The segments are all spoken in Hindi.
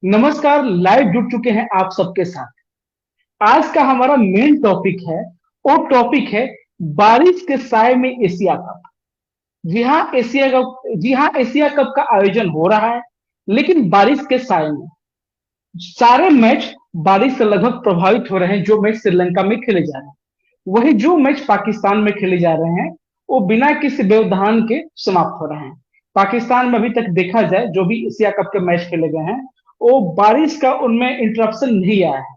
नमस्कार। लाइव जुड़ चुके हैं आप सबके साथ। आज का हमारा मेन टॉपिक है, वो टॉपिक है बारिश के साए में एशिया कप। जी हाँ, एशिया कप का आयोजन हो रहा है, लेकिन बारिश के साए में। सारे मैच बारिश से लगभग प्रभावित हो रहे हैं। जो मैच श्रीलंका में खेले जा रहे हैं, वही जो मैच पाकिस्तान में खेले जा रहे हैं, वो बिना किसी व्यवधान के समाप्त हो रहे हैं। पाकिस्तान में अभी तक देखा जाए, जो भी एशिया कप के मैच खेले गए हैं, वो बारिश का उनमें इंटरप्शन नहीं आया है।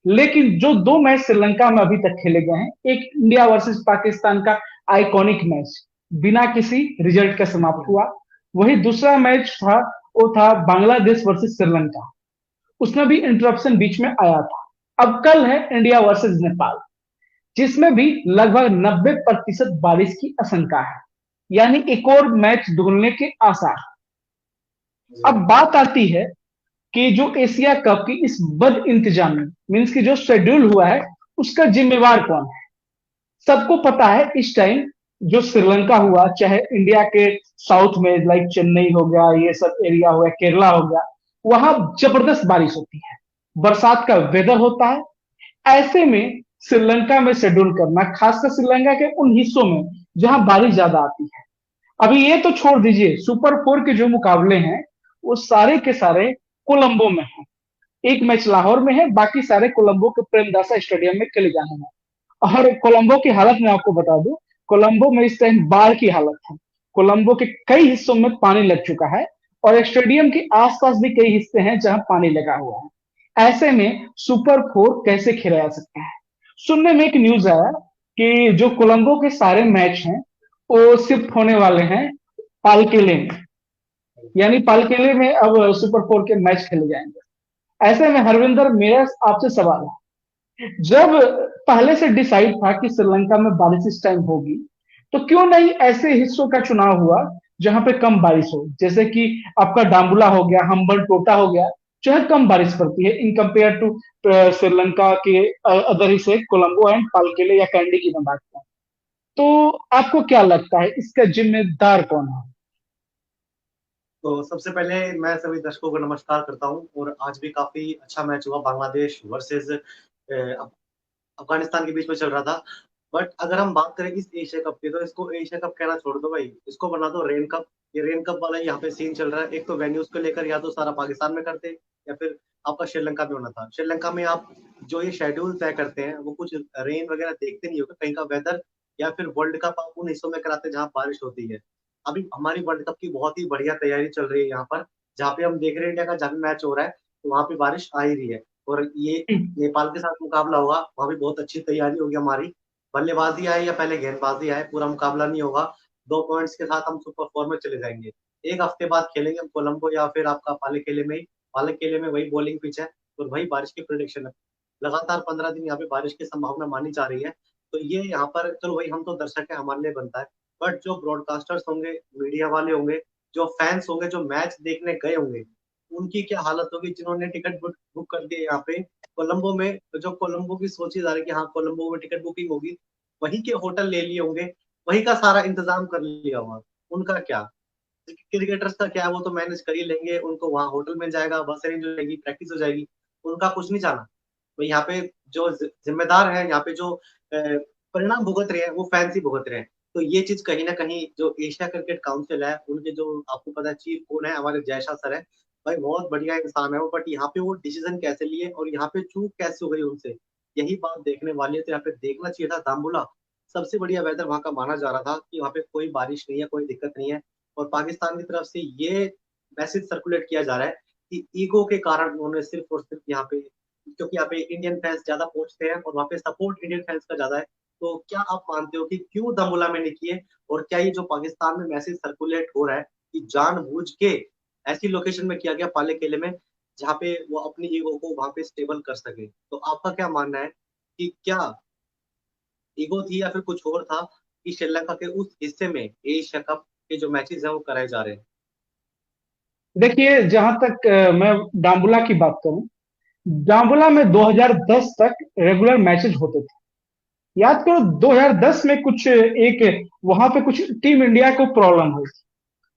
लेकिन जो दो मैच श्रीलंका में अभी तक खेले गए हैं, एक इंडिया वर्सेस पाकिस्तान का आइकॉनिक मैच बिना किसी रिजल्ट के समाप्त हुआ। वही दूसरा मैच था, वो था बांग्लादेश वर्सेस श्रीलंका। उसमें भी इंटरप्शन बीच में आया था। अब कल है इंडिया वर्सेस नेपाल, जिसमें भी लगभग 90% बारिश की आशंका है, यानी एक और मैच धुलने के आसार। अब बात आती है कि जो एशिया कप की इस बद इंतजामी, मीन्स की जो शेड्यूल हुआ है, उसका जिम्मेवार कौन है। सबको पता है इस टाइम जो श्रीलंका हुआ, चाहे इंडिया के साउथ में लाइक चेन्नई हो गया, ये सब एरिया हो गया, केरला हो गया, वहां जबरदस्त बारिश होती है, बरसात का वेदर होता है। ऐसे में श्रीलंका में शेड्यूल करना, खासकर श्रीलंका के उन हिस्सों में जहां बारिश ज्यादा आती है। अभी ये तो छोड़ दीजिए, सुपर फोर के जो मुकाबले हैं, वो सारे के सारे कोलंबो में हैं। एक मैच लाहौर में है, बाकी सारे कोलंबो के प्रेमदासा स्टेडियम में खेले जाने हैं। और कोलंबो की हालत मैं आपको बता दूं, कोलंबो में इस टाइम बाढ़ की हालत है। कोलंबो के कई हिस्सों में पानी लग चुका है, और स्टेडियम के आसपास भी कई हिस्से हैं जहां पानी लगा हुआ है। ऐसे में सुपर फोर कैसे खेला जा सकता है। सुनने में एक न्यूज आया कि जो कोलंबो के सारे मैच हैं, वो शिफ्ट होने वाले हैं पालकेले में, यानी पालकेले में अब सुपर फोर के मैच खेले जाएंगे। ऐसे में हरविंदर, मेरा आपसे सवाल है, जब पहले से डिसाइड था कि श्रीलंका में बारिश इस टाइम होगी, तो क्यों नहीं ऐसे हिस्सों का चुनाव हुआ जहां पे कम बारिश हो, जैसे कि आपका डाम्बुला हो गया, हम्बल टोटा हो गया, जहां कम बारिश पड़ती है इन कंपेयर टू श्रीलंका के अदर हिस्से, कोलंबो एंड पालकेले या कैंडी की मैं बात करूं। तो आपको क्या लगता है, इसका जिम्मेदार कौन है। तो सबसे पहले मैं सभी दर्शकों को नमस्कार करता हूं। और आज भी काफी अच्छा मैच हुआ, बांग्लादेश वर्सेस अफगानिस्तान के बीच में चल रहा था। बट अगर हम बात करें इस एशिया कप की, तो इसको एशिया कप कहना छोड़ दो भाई, इसको बना दो रेन कप। ये रेन कप वाला यहाँ पे सीन चल रहा है। एक तो वेन्यूज को लेकर या तो सारा पाकिस्तान में करते, या फिर आपका श्रीलंका में होना था। श्रीलंका में आप जो ये शेड्यूल तय करते हैं, वो कुछ रेन वगैरह देखते नहीं होगा, कहीं का वेदर, या फिर वर्ल्ड कप आप उन हिस्सों में कराते हैं जहाँ बारिश होती है। अभी हमारी वर्ल्ड कप की बहुत ही बढ़िया तैयारी चल रही है यहाँ पर। जहाँ पे हम देख रहे हैं इंडिया का जहाँ भी मैच हो रहा है, तो वहाँ पे बारिश आ ही रही है। और ये नेपाल के साथ मुकाबला होगा, वहाँ भी बहुत अच्छी तैयारी होगी हमारी। बल्लेबाजी आए या पहले गेंदबाजी आए, पूरा मुकाबला नहीं होगा। 2 पॉइंट्स के साथ हम सुपर फोर में चले जाएंगे। एक हफ्ते बाद खेलेंगे हम कोलंबो या फिर आपका पालेकेले में ही। पालेकेले में वही बॉलिंग पिच है और वही बारिश की प्रिडिक्शन है। लगातार 15 दिन यहाँ पे बारिश की संभावना मानी जा रही है। तो ये यहाँ पर चलो भाई, हम तो दर्शक है, हमारे लिए बनता है। बट जो ब्रॉडकास्टर्स होंगे, मीडिया वाले होंगे, जो फैंस होंगे, जो मैच देखने गए होंगे, उनकी क्या हालत होगी जिन्होंने टिकट बुक कर दिए यहाँ पे कोलंबो में। तो जो कोलंबो की सोची जा रही है कि हाँ कोलंबो में टिकट बुकिंग होगी, वहीं के होटल ले लिए होंगे, वहीं का सारा इंतजाम कर लिया होगा। उनका क्या, क्रिकेटर्स का क्या है, वो तो मैनेज कर ही लेंगे, उनको वहाँ होटल मिल जाएगा, बस अरेंज हो जाएगी, प्रैक्टिस हो जाएगी। उनका कुछ नहीं जाना। तो यहाँ पे जो जिम्मेदार है, यहाँ पे जो परिणाम भुगत रहे हैं, वो फैंस ही भुगत रहे हैं। तो ये चीज कहीं ना कहीं जो एशिया क्रिकेट काउंसिल है, उनके जो आपको पता है चीफ कौन है, हमारे जयशाह सर है। भाई बहुत बढ़िया इंसान है वो, बट यहाँ पे वो डिसीजन कैसे लिए और यहाँ पे चूक कैसे हो गई उनसे, यही बात देखने वाली है। तो यहाँ पे देखना चाहिए था दाम्बुला। सबसे बढ़िया वेदर वहां का माना जा रहा था कि वहां पे कोई बारिश नहीं है, कोई दिक्कत नहीं है। और पाकिस्तान की तरफ से ये मैसेज सर्कुलेट किया जा रहा है कि ईगो के कारण उन्होंने सिर्फ और सिर्फ यहाँ पे, क्योंकि यहाँ पे इंडियन फैंस ज्यादा पहुंचते हैं और वहाँ पे सपोर्ट इंडियन फैंस का ज्यादा है। तो क्या आप मानते हो कि क्यों दामुला में नहीं किए? और क्या ये जो पाकिस्तान में मैसेज सर्कुलेट हो रहा है कि जानबूझ के ऐसी लोकेशन में किया गया, पाले केले में, जहाँ पे वो अपनी ईगो को वहां पे स्टेबल कर सके? तो आपका क्या मानना है कि क्या ईगो थी या फिर कुछ और था कि श्रीलंका के उस हिस्से में एशिया कप के जो मैचेस हैं वो कराए जा रहे हैं? देखिए, जहां तक मैं डाम्बुला की बात करूं, डाम्बुला में 2010 तक रेगुलर मैचेज होते थे। याद करो, 2010 में कुछ एक वहां पे कुछ टीम इंडिया को प्रॉब्लम हुई थी,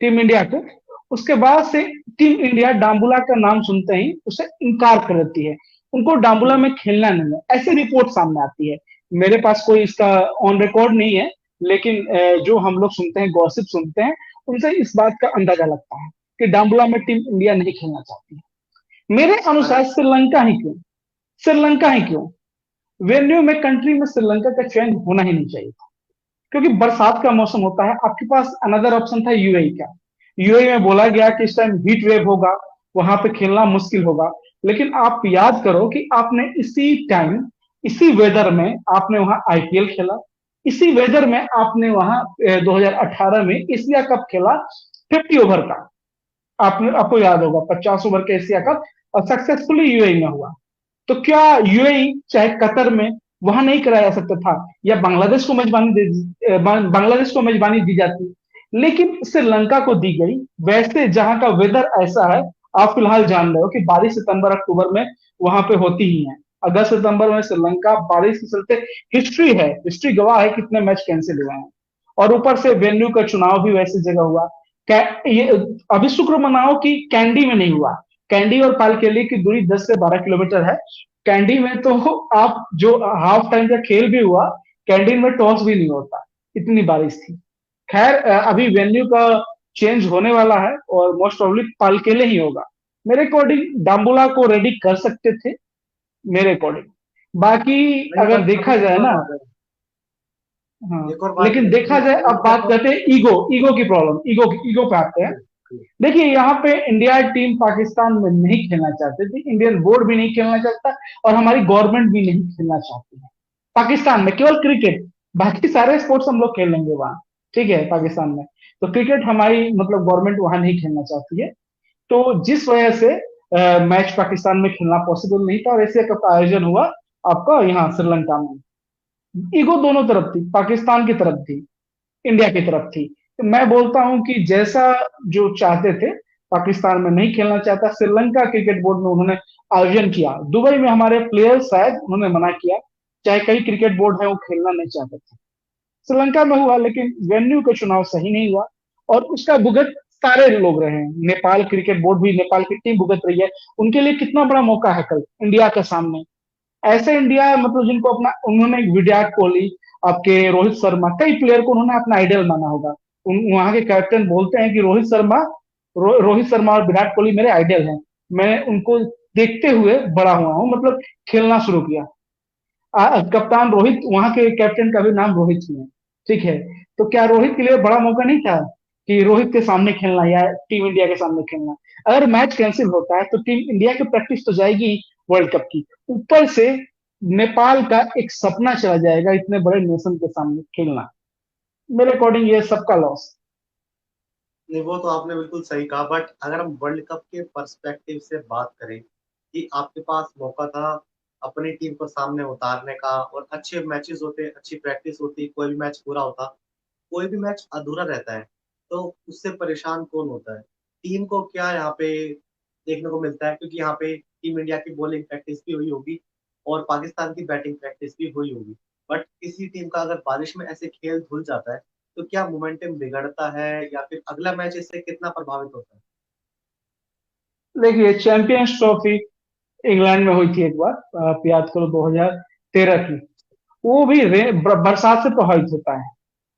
टीम इंडिया को। उसके बाद से टीम इंडिया डाम्बुला का नाम सुनते ही उसे इनकार कर देती है, उनको डाम्बुला में खेलना नहीं है, ऐसी रिपोर्ट सामने आती है। मेरे पास कोई इसका ऑन रिकॉर्ड नहीं है, लेकिन जो हम लोग सुनते हैं, गॉसिप सुनते हैं, उनसे इस बात का अंदाजा लगता है कि डाम्बुला में टीम इंडिया नहीं खेलना चाहती है। मेरे अनुसार अगर श्रीलंका ही क्यों, श्रीलंका ही क्यों, वेन्यू में, कंट्री में श्रीलंका का चयन होना ही नहीं चाहिए था, क्योंकि बरसात का मौसम होता है। आपके पास अनदर ऑप्शन था यूएई का। यूएई में बोला गया कि इस टाइम हीट वेव होगा, वहां पे खेलना मुश्किल होगा, लेकिन आप याद करो कि आपने इसी टाइम, इसी वेदर में आपने वहां आईपीएल खेला, इसी वेदर में आपने वहां 2018 में एशिया कप खेला, 50 ओवर का। आपने, आपको याद होगा 50 ओवर का एशिया कप, और सक्सेसफुली यूएई में हुआ। तो क्या यूएई चाहे कतर में वहां नहीं कराया जा सकता था, या बांग्लादेश को मेजबानी बांग्लादेश को मेजबानी दी जाती, लेकिन श्रीलंका को दी गई। वैसे जहां का वेदर ऐसा है, आप फिलहाल जान रहे हो कि बारिश सितंबर अक्टूबर में वहां पे होती ही है। अगस्त सितंबर में श्रीलंका बारिश के चलते, हिस्ट्री है, हिस्ट्री गवाह है कितने मैच कैंसिल हुए हैं। और ऊपर से वेन्यू का चुनाव भी वैसी जगह हुआ। ये अभी शुक्र मनाओ कि कैंडी में नहीं हुआ। कैंडी और पालकेली की दूरी 10 से 12 किलोमीटर है। कैंडी में तो आप जो हाफ टाइम का खेल भी हुआ, कैंडी में टॉस भी नहीं होता, इतनी बारिश थी। खैर अभी वेन्यू का चेंज होने वाला है और मोस्ट प्रोबेबली पालकेले ही होगा। मेरे अकॉर्डिंग डाम्बुला को रेडी कर सकते थे, मेरे अकॉर्डिंग। बाकी नहीं, अगर बट देखा अभी एक जाए और ना, बात है। हाँ, एक और बात लेकिन ये है देखा कि जाए, अब इंडिया बात को। करते हैं ईगो, ईगो की प्रॉब्लम, ईगो पे आते हैं। देखिए यहाँ पे इंडिया टीम पाकिस्तान में नहीं खेलना चाहते थे, इंडियन बोर्ड भी नहीं खेलना चाहता, और हमारी गवर्नमेंट भी नहीं खेलना चाहती है पाकिस्तान में, केवल क्रिकेट। बाकी सारे स्पोर्ट्स हम लोग खेल लेंगे वहां, ठीक है, पाकिस्तान में। तो क्रिकेट हमारी मतलब गवर्नमेंट वहां नहीं खेलना चाहती है। तो जिस वजह से मैच पाकिस्तान में खेलना पॉसिबल नहीं था, और एशिया कप का आयोजन हुआ आपका यहाँ श्रीलंका में। ईगो दोनों तरफ थी, पाकिस्तान की तरफ थी, इंडिया की तरफ थी। तो मैं बोलता हूं कि जैसा जो चाहते थे, पाकिस्तान में नहीं खेलना चाहता, श्रीलंका क्रिकेट बोर्ड में उन्होंने आयोजन किया। दुबई में हमारे प्लेयर्स शायद उन्होंने मना किया, चाहे कई क्रिकेट बोर्ड है वो खेलना नहीं चाहते थे। श्रीलंका में हुआ, लेकिन वेन्यू का चुनाव सही नहीं हुआ, और उसका भुगत सारे लोग रहे हैं। नेपाल क्रिकेट बोर्ड भी, नेपाल की टीम भुगत रही है। उनके लिए कितना बड़ा मौका है कल इंडिया के सामने। ऐसे इंडिया मतलब जिनको अपना, उन्होंने विराट कोहली, आपके रोहित शर्मा, कई प्लेयर को उन्होंने अपना आइडल माना होगा। वहां के कैप्टन बोलते हैं कि रोहित शर्मा और विराट कोहली मेरे आइडल हैं। मैं उनको देखते हुए बड़ा हुआ हूं, मतलब खेलना शुरू किया। कप्तान रोहित, वहां के कैप्टन का भी नाम रोहित ही है, ठीक है। तो क्या रोहित के लिए बड़ा मौका नहीं था कि रोहित के सामने खेलना या टीम इंडिया के सामने खेलना? अगर मैच कैंसिल होता है तो टीम इंडिया की प्रैक्टिस तो जाएगी वर्ल्ड कप की, ऊपर से नेपाल का एक सपना चला जाएगा इतने बड़े नेशन के सामने खेलना। मेरे अकॉर्डिंग ये सबका लॉस। नहीं, वो तो आपने बिल्कुल सही कहा, बट अगर हम वर्ल्ड कप के पर्सपेक्टिव से बात करें कि आपके पास मौका था अपनी टीम को सामने उतारने का, और अच्छे मैचेस होते, अच्छी प्रैक्टिस होती, कोई भी मैच पूरा होता, कोई भी मैच अधूरा रहता है, तो उससे परेशान कौन होता है? टीम को क्या यहाँ पे देखने को मिलता है? क्योंकि यहाँ पे टीम इंडिया की बॉलिंग प्रैक्टिस भी हुई होगी और पाकिस्तान की बैटिंग प्रैक्टिस भी हुई होगी, बट किसी टीम का अगर बारिश में ऐसे खेल धुल जाता है, तो क्या मोमेंटम बिगड़ता है या फिर अगला मैच इससे कितना प्रभावित होता है? देखिए चैंपियंस ट्रॉफी इंग्लैंड में हुई थी एक बार, आप याद करो 2013 की। वो भी बरसात से प्रभावित होता है,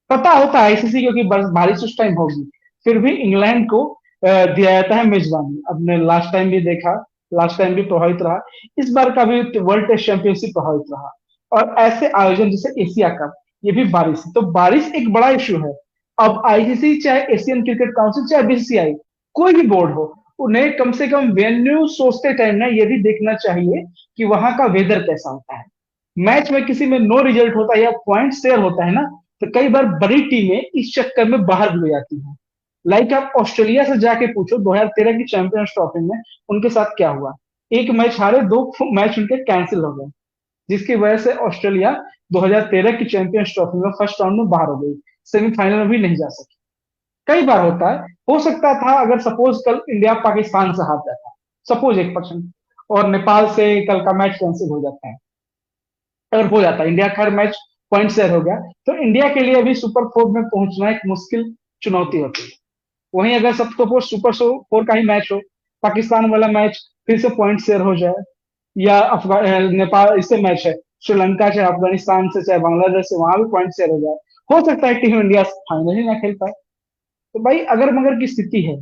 पता होता है आईसीसी, क्योंकि बारिश उस टाइम होगी, फिर भी इंग्लैंड को दिया जाता है मेजबानी। अपने लास्ट टाइम भी देखा, लास्ट टाइम भी प्रभावित रहा, इस बार का भी वर्ल्ड टेस्ट चैंपियनशिप प्रभावित रहा। और ऐसे आयोजन जैसे एशिया कप, ये भी बारिश, तो बारिश एक बड़ा इश्यू है। अब आईसीसी, चाहे एशियन क्रिकेट काउंसिल, चाहे बीसीसीआई, कोई भी बोर्ड हो, उन्हें कम से कम वेन्यू सोचते टाइम ना ये भी देखना चाहिए कि वहां का वेदर कैसा होता है। मैच में किसी में नो रिजल्ट होता है या पॉइंट शेयर होता है ना, तो कई बार बड़ी टीमें इस चक्कर में बाहर भी हो जाती हैं। लाइक आप ऑस्ट्रेलिया से जाके पूछो 2013 की चैंपियंस ट्रॉफी में उनके साथ क्या हुआ। एक मैच हारे, दो मैच उनके कैंसिल हो गए, जिसकी वजह से ऑस्ट्रेलिया 2013 की चैंपियंस ट्रॉफी में फर्स्ट राउंड में बाहर हो गई, सेमीफाइनल में भी नहीं जा सकी। कई बार होता है। हो सकता था अगर सपोज कल इंडिया पाकिस्तान से हार जाता, सपोज 1%, और नेपाल से कल का मैच कैंसिल हो जाता है, अगर हो जाता है, इंडिया का हर मैच पॉइंट शेयर हो गया, तो इंडिया के लिए अभी सुपर फोर में पहुंचना एक मुश्किल चुनौती होती है। वहीं अगर सपोज सुपर फोर का ही मैच हो, पाकिस्तान वाला मैच फिर से पॉइंट शेयर हो जाए, या नेपाल इससे मैच है, श्रीलंका चाहे अफगानिस्तान से चाहे बांग्लादेश से, वहां भी पॉइंट शेयर हो जाए, हो सकता है टीम इंडिया फाइनल ही ना खेल पाए। तो भाई अगर मगर की स्थिति है,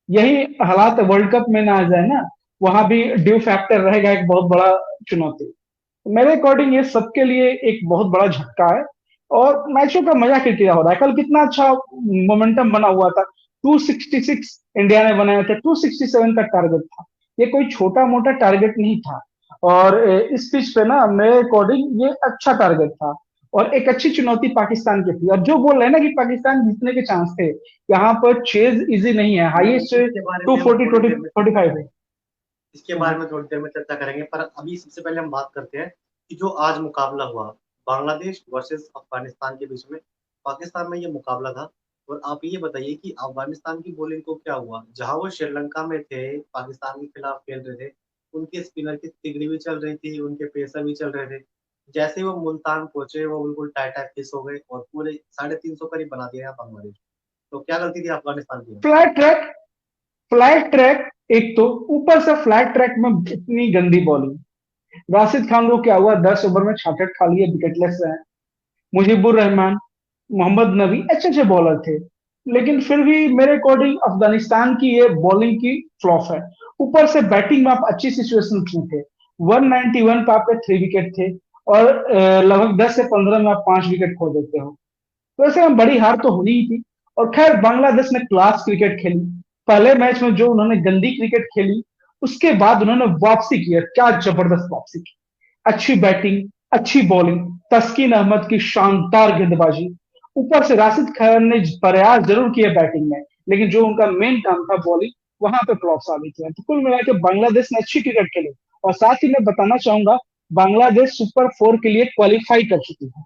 यही हालात वर्ल्ड कप में ना आ जाए ना, वहां भी ड्यू फैक्टर रहेगा एक बहुत बड़ा चुनौती। तो मेरे अकॉर्डिंग ये सबके लिए एक बहुत बड़ा झटका है, और मैचों का मजा किरकिरा हो रहा है। कल कितना अच्छा मोमेंटम बना हुआ था, 266 इंडिया ने बनाए थे, 267 का टारगेट था, ये कोई छोटा मोटा टारगेट नहीं था। और इस पिच पे ना मेरे अकॉर्डिंग ये अच्छा टारगेट था, और एक अच्छी चुनौती पाकिस्तान की थी। और जो बोल रहे हैं ना कि पाकिस्तान जीतने के चांस थे, यहाँ पर चेज इजी नहीं है, नहीं, हाईएस्ट इसके बारे टू में हम फोर्टी थोड़ी ट्वेंटी देर में फोर्टी चर्चा फाइव है। करेंगे। इसके बारे में थोड़ी देर में चर्चा करेंगे, पर अभी सबसे पहले हम बात करते हैं कि जो आज मुकाबला हुआ बांग्लादेश वर्सेस अफगानिस्तान के बीच में, पाकिस्तान में ये मुकाबला था। और आप ये बताइए कि अफगानिस्तान की बॉलिंग को क्या हुआ, जहां वो श्रीलंका में थे, पाकिस्तान के खिलाफ खेल रहे थे, उनके स्पिनर की तिगड़ी भी चल रही थी, उनके पेसर भी चल रहे थे। जैसे ही वो मुल्तान पहुंचे, वो बिल्कुल टाइट टाइट फिस हो गए और पूरे 350 करीब बना दिया यहाँ बांग्लादेश। तो क्या गलती थी अफगानिस्तान की? फ्लैट ट्रैक, फ्लैट ट्रैक, एक तो ऊपर से फ्लैट ट्रैक में इतनी गंदी बॉलिंग। राशिद खान को क्या हुआ, 10 ओवर में 66 खा लिए, विकेटलेस रहे। मुजीबुर रहमान, मोहम्मद नबी अच्छे अच्छे बॉलर थे, लेकिन फिर भी मेरे अकॉर्डिंग अफगानिस्तान की ये बॉलिंग की फ्लॉप है। ऊपर से बैटिंग में आप अच्छी सिचुएशन में थे, 191 पे आपके 3 विकेट थे, और लगभग 10 से 15 में आप 5 विकेट खो देते हो। तो ऐसे में बड़ी हार तो होनी ही थी। और खैर बांग्लादेश ने क्लास क्रिकेट खेली, पहले मैच में जो उन्होंने गंदी क्रिकेट खेली, उसके बाद उन्होंने वापसी की है, क्या जबरदस्त वापसी की। अच्छी बैटिंग, अच्छी बॉलिंग, तस्कीन अहमद की शानदार गेंदबाजी, ऊपर से राशिद खान ने प्रयास जरूर किया बैटिंग में, लेकिन जो उनका मेन काम था बॉलिंग, वहां पे फ्लॉप साबित हुआ। तो कुल मिलाकर बांग्लादेश ने अच्छी क्रिकेट खेली। और साथ ही मैं बताना चाहूंगा, बांग्लादेश सुपर फोर के लिए क्वालिफाई कर चुकी है,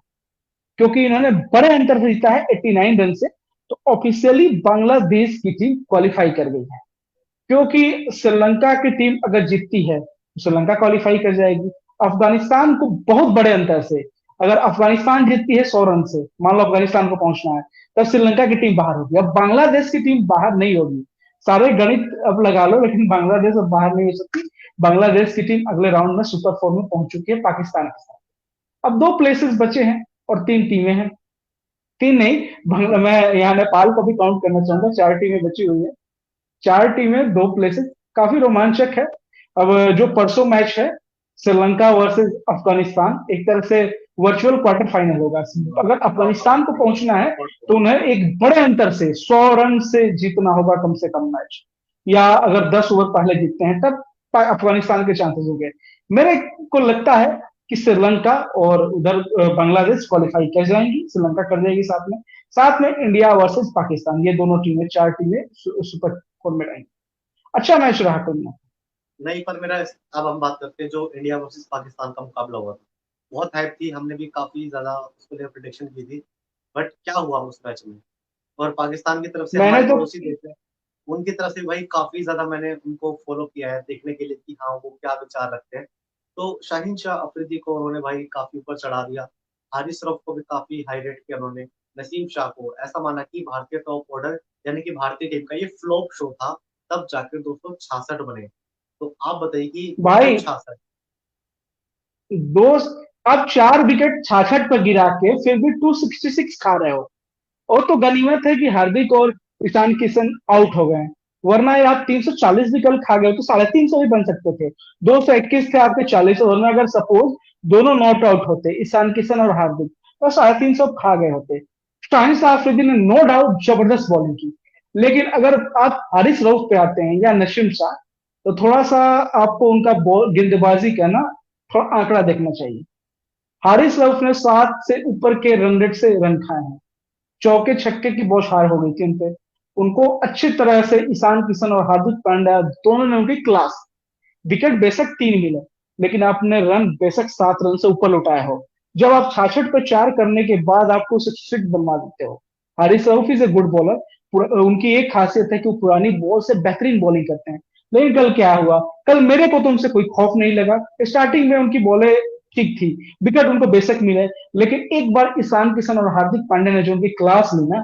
क्योंकि इन्होंने बड़े अंतर से जीता है 89 रन से। तो ऑफिशियली बांग्लादेश की टीम क्वालिफाई कर गई है, क्योंकि श्रीलंका की टीम अगर जीतती है तो श्रीलंका क्वालिफाई कर जाएगी। अफगानिस्तान को बहुत बड़े अंतर से, अगर अफगानिस्तान जीतती है 100 रन से, मान लो अफगानिस्तान को पहुंचना है, तब श्रीलंका की टीम बाहर होगी। अब बांग्लादेश की टीम बाहर नहीं होगी, सारे गणित अब लगा लो, लेकिन बांग्लादेश अब बाहर नहीं हो सकती। बांग्लादेश की टीम अगले राउंड में सुपर फोर में पहुंच चुकी है पाकिस्तान के साथ। अब 2 प्लेसेस बचे हैं और 3 टीमें हैं। तीन नहीं, मैं यहाँ नेपाल को भी काउंट करना चाहूंगा, 4 टीमें बची हुई है। 4 टीमें, 2 प्लेसेस, काफी रोमांचक है। अब जो परसों मैच है, श्रीलंका वर्सेस अफगानिस्तान, एक तरह से वर्चुअल क्वार्टर फाइनल होगा। अगर अफगानिस्तान को पहुंचना है तो उन्हें एक बड़े अंतर से 100 रन से जीतना होगा कम से कम मैच, या अगर 10 ओवर पहले जीतते हैं तब अफगानिस्तान के चांसेस हो गए। मेरे को लगता है कि श्रीलंका और उधर बांग्लादेश क्वालिफाई कर जाएंगी, श्रीलंका कर जाएगी साथ में इंडिया वर्सेस पाकिस्तान, ये दोनों टीमें, 4 टीमें सुपर फोर में रहेंगी। अच्छा मैच रहा तुमने। नहीं, पर अब हम बात करते हैं जो इंडिया वर्सेस पाकिस्तान का मुकाबला हुआ था। बहुत हाइप थी, हमने भी काफी ज्यादा उसको लेकर प्रिडिक्शन की थी। बट क्या हुआ उस मैच में? और पाकिस्तान की तरफ से मैंने हमारे तो पड़ोसी देश है, उनकी तरफ से भाई काफी ज्यादा मैंने उनको फॉलो किया है देखने के लिए कि हाँ वो क्या विचार रखते हैं। तो शाहीन शाह अफरीदी को उन्होंने भाई काफी ऊपर चढ़ा दिया। हारिस रऊफ को भी काफी हाई रेट किया उन्होंने। नसीम शाह को ऐसा माना कि भारतीय टॉप ऑर्डर यानी कि भारतीय टीम का ये फ्लॉप शो था, तब जाकर 266 बने। तो आप बताइए कि भाई 266। दोस्त, आप 4 विकेट 66 पर गिरा के फिर भी 266 खा रहे हो। और तो गनीमत है कि हार्दिक और ईशान किशन आउट हो गए हैं, वरना ये आप 340 भी कल खा गए हो तो 350 भी बन सकते थे। 221 थे आपके 40 ओवर में, अगर सपोज दोनों नॉट आउट होते, ईशान किशन और हार्दिक, तो 350 खा गए होते। शाहिन शाह अफरीदी ने नो डाउट जबरदस्त बॉलिंग की, लेकिन अगर आप हारिस रऊफ पे आते हैं या नसीम शाह, तो थोड़ा सा आपको उनका बॉल गेंदबाजी का ना थोड़ा आंकड़ा देखना चाहिए। हारिस रऊफ ने 7 से ऊपर के रन रेट से रन खाए हैं, चौके छक्के की बौछार हो गई थी उनपे। उनको अच्छी तरह से ईशान किशन और हार्दिक पांड्या दोनों ने उनकी क्लास, विकेट बेशक 3 मिले, लेकिन आपने रन बेशक 7 रन से ऊपर लौटाए हो। जब आप 66 पे 4 करने के बाद आपको 66 बनवा देते हो। Haris Rauf is a good bowler, उनकी एक खासियत है कि वो पुरानी बॉल से बेहतरीन बॉलिंग करते हैं। लेकिन कल क्या हुआ, कल मेरे को तो उनसे कोई खौफ नहीं लगा। स्टार्टिंग में उनकी बॉलें ठीक थी, विकेट उनको बेशक मिले, लेकिन एक बार ईशान किशन और हार्दिक पांड्या ने जो उनकी क्लास ली ना,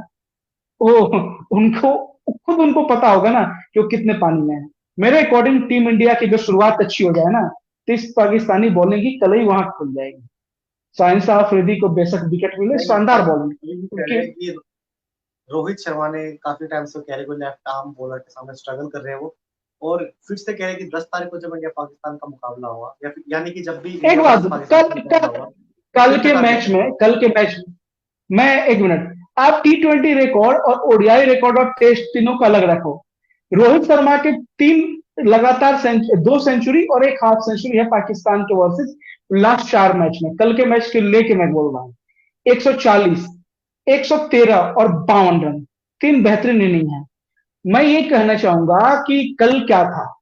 वो उनको खुद उनको पता होगा ना कि वो कितने पानी में है। मेरे अकॉर्डिंग टीम इंडिया की जो शुरुआत अच्छी हो जाए ना, तो इस पाकिस्तानी बॉलिंग की कलई वहां खुल जाएगी। शाहिन शाह अफरीदी को बेशक विकेट मिले, नहीं, शानदार अब बॉलिंग ये भी कह उनकी। रहे हैं कि रोहित शर्मा ने काफी टाइम से कह रहे हैं कि लेफ्ट आर्म बॉलर के सामने स्ट्रगल कर रहे हैं वो, और फिर से कह रहे हैं कि 10 तारीख को जब इंडिया पाकिस्तान का मुकाबला होगा, या फिर यानी कि जब भी एक इंडिया बात, वर्सेस पाकिस्तान कल का कल मुकाबला होगा, तो कल फिर से के टारगेट मैच में करेंगे। कल के मैच में मैं एक मिनट, आप T20 रिकॉर्ड और ओडीआई रिकॉर्ड और टेस्ट तीनों का अलग रखो। रोहित शर्मा के तीन लगातार दो सेंचुरी और एक हाफ सेंचुरी है पाकिस्तान के वर्सेस लास्ट 4 मैच में। कल के मैच के लेके मैं बोल रहा हूँ, 140, 113 और 52 रन, तीन बेहतरीन इनिंग है। मैं ये कहना चाहूंगा कि कल क्या था,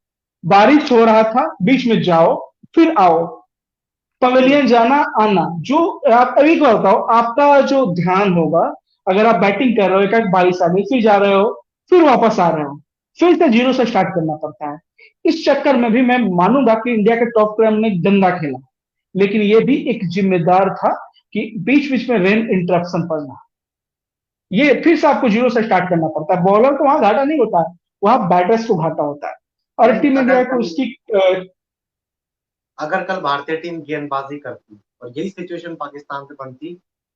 बारिश हो रहा था, बीच में जाओ फिर आओ, पवेलियन जाना आना, जो आप अभी को बताओ, आपका जो ध्यान होगा, अगर आप बैटिंग कर रहे हो, एक बारिश आ गई, फिर जा रहे हो, फिर वापस आ रहे हो, फिर से जीरो से स्टार्ट करना पड़ता है। इस चक्कर में भी मैं मानूंगा कि इंडिया के टॉप प्लेयर ने गंदा खेला, लेकिन ये भी एक जिम्मेदार था कि बीच बीच में रेन इंटरप्शन पड़ना, ये फिर से आपको जीरो से स्टार्ट करना पड़ता है। बॉलर को वहां घाटा नहीं होता है, वहां बैटर्स को घाटा होता है। और नहीं, टीम इंडिया को उसकी अगर कल भारतीय टीम गेंदबाजी करती और यही सिचुएशन पाकिस्तान से बनती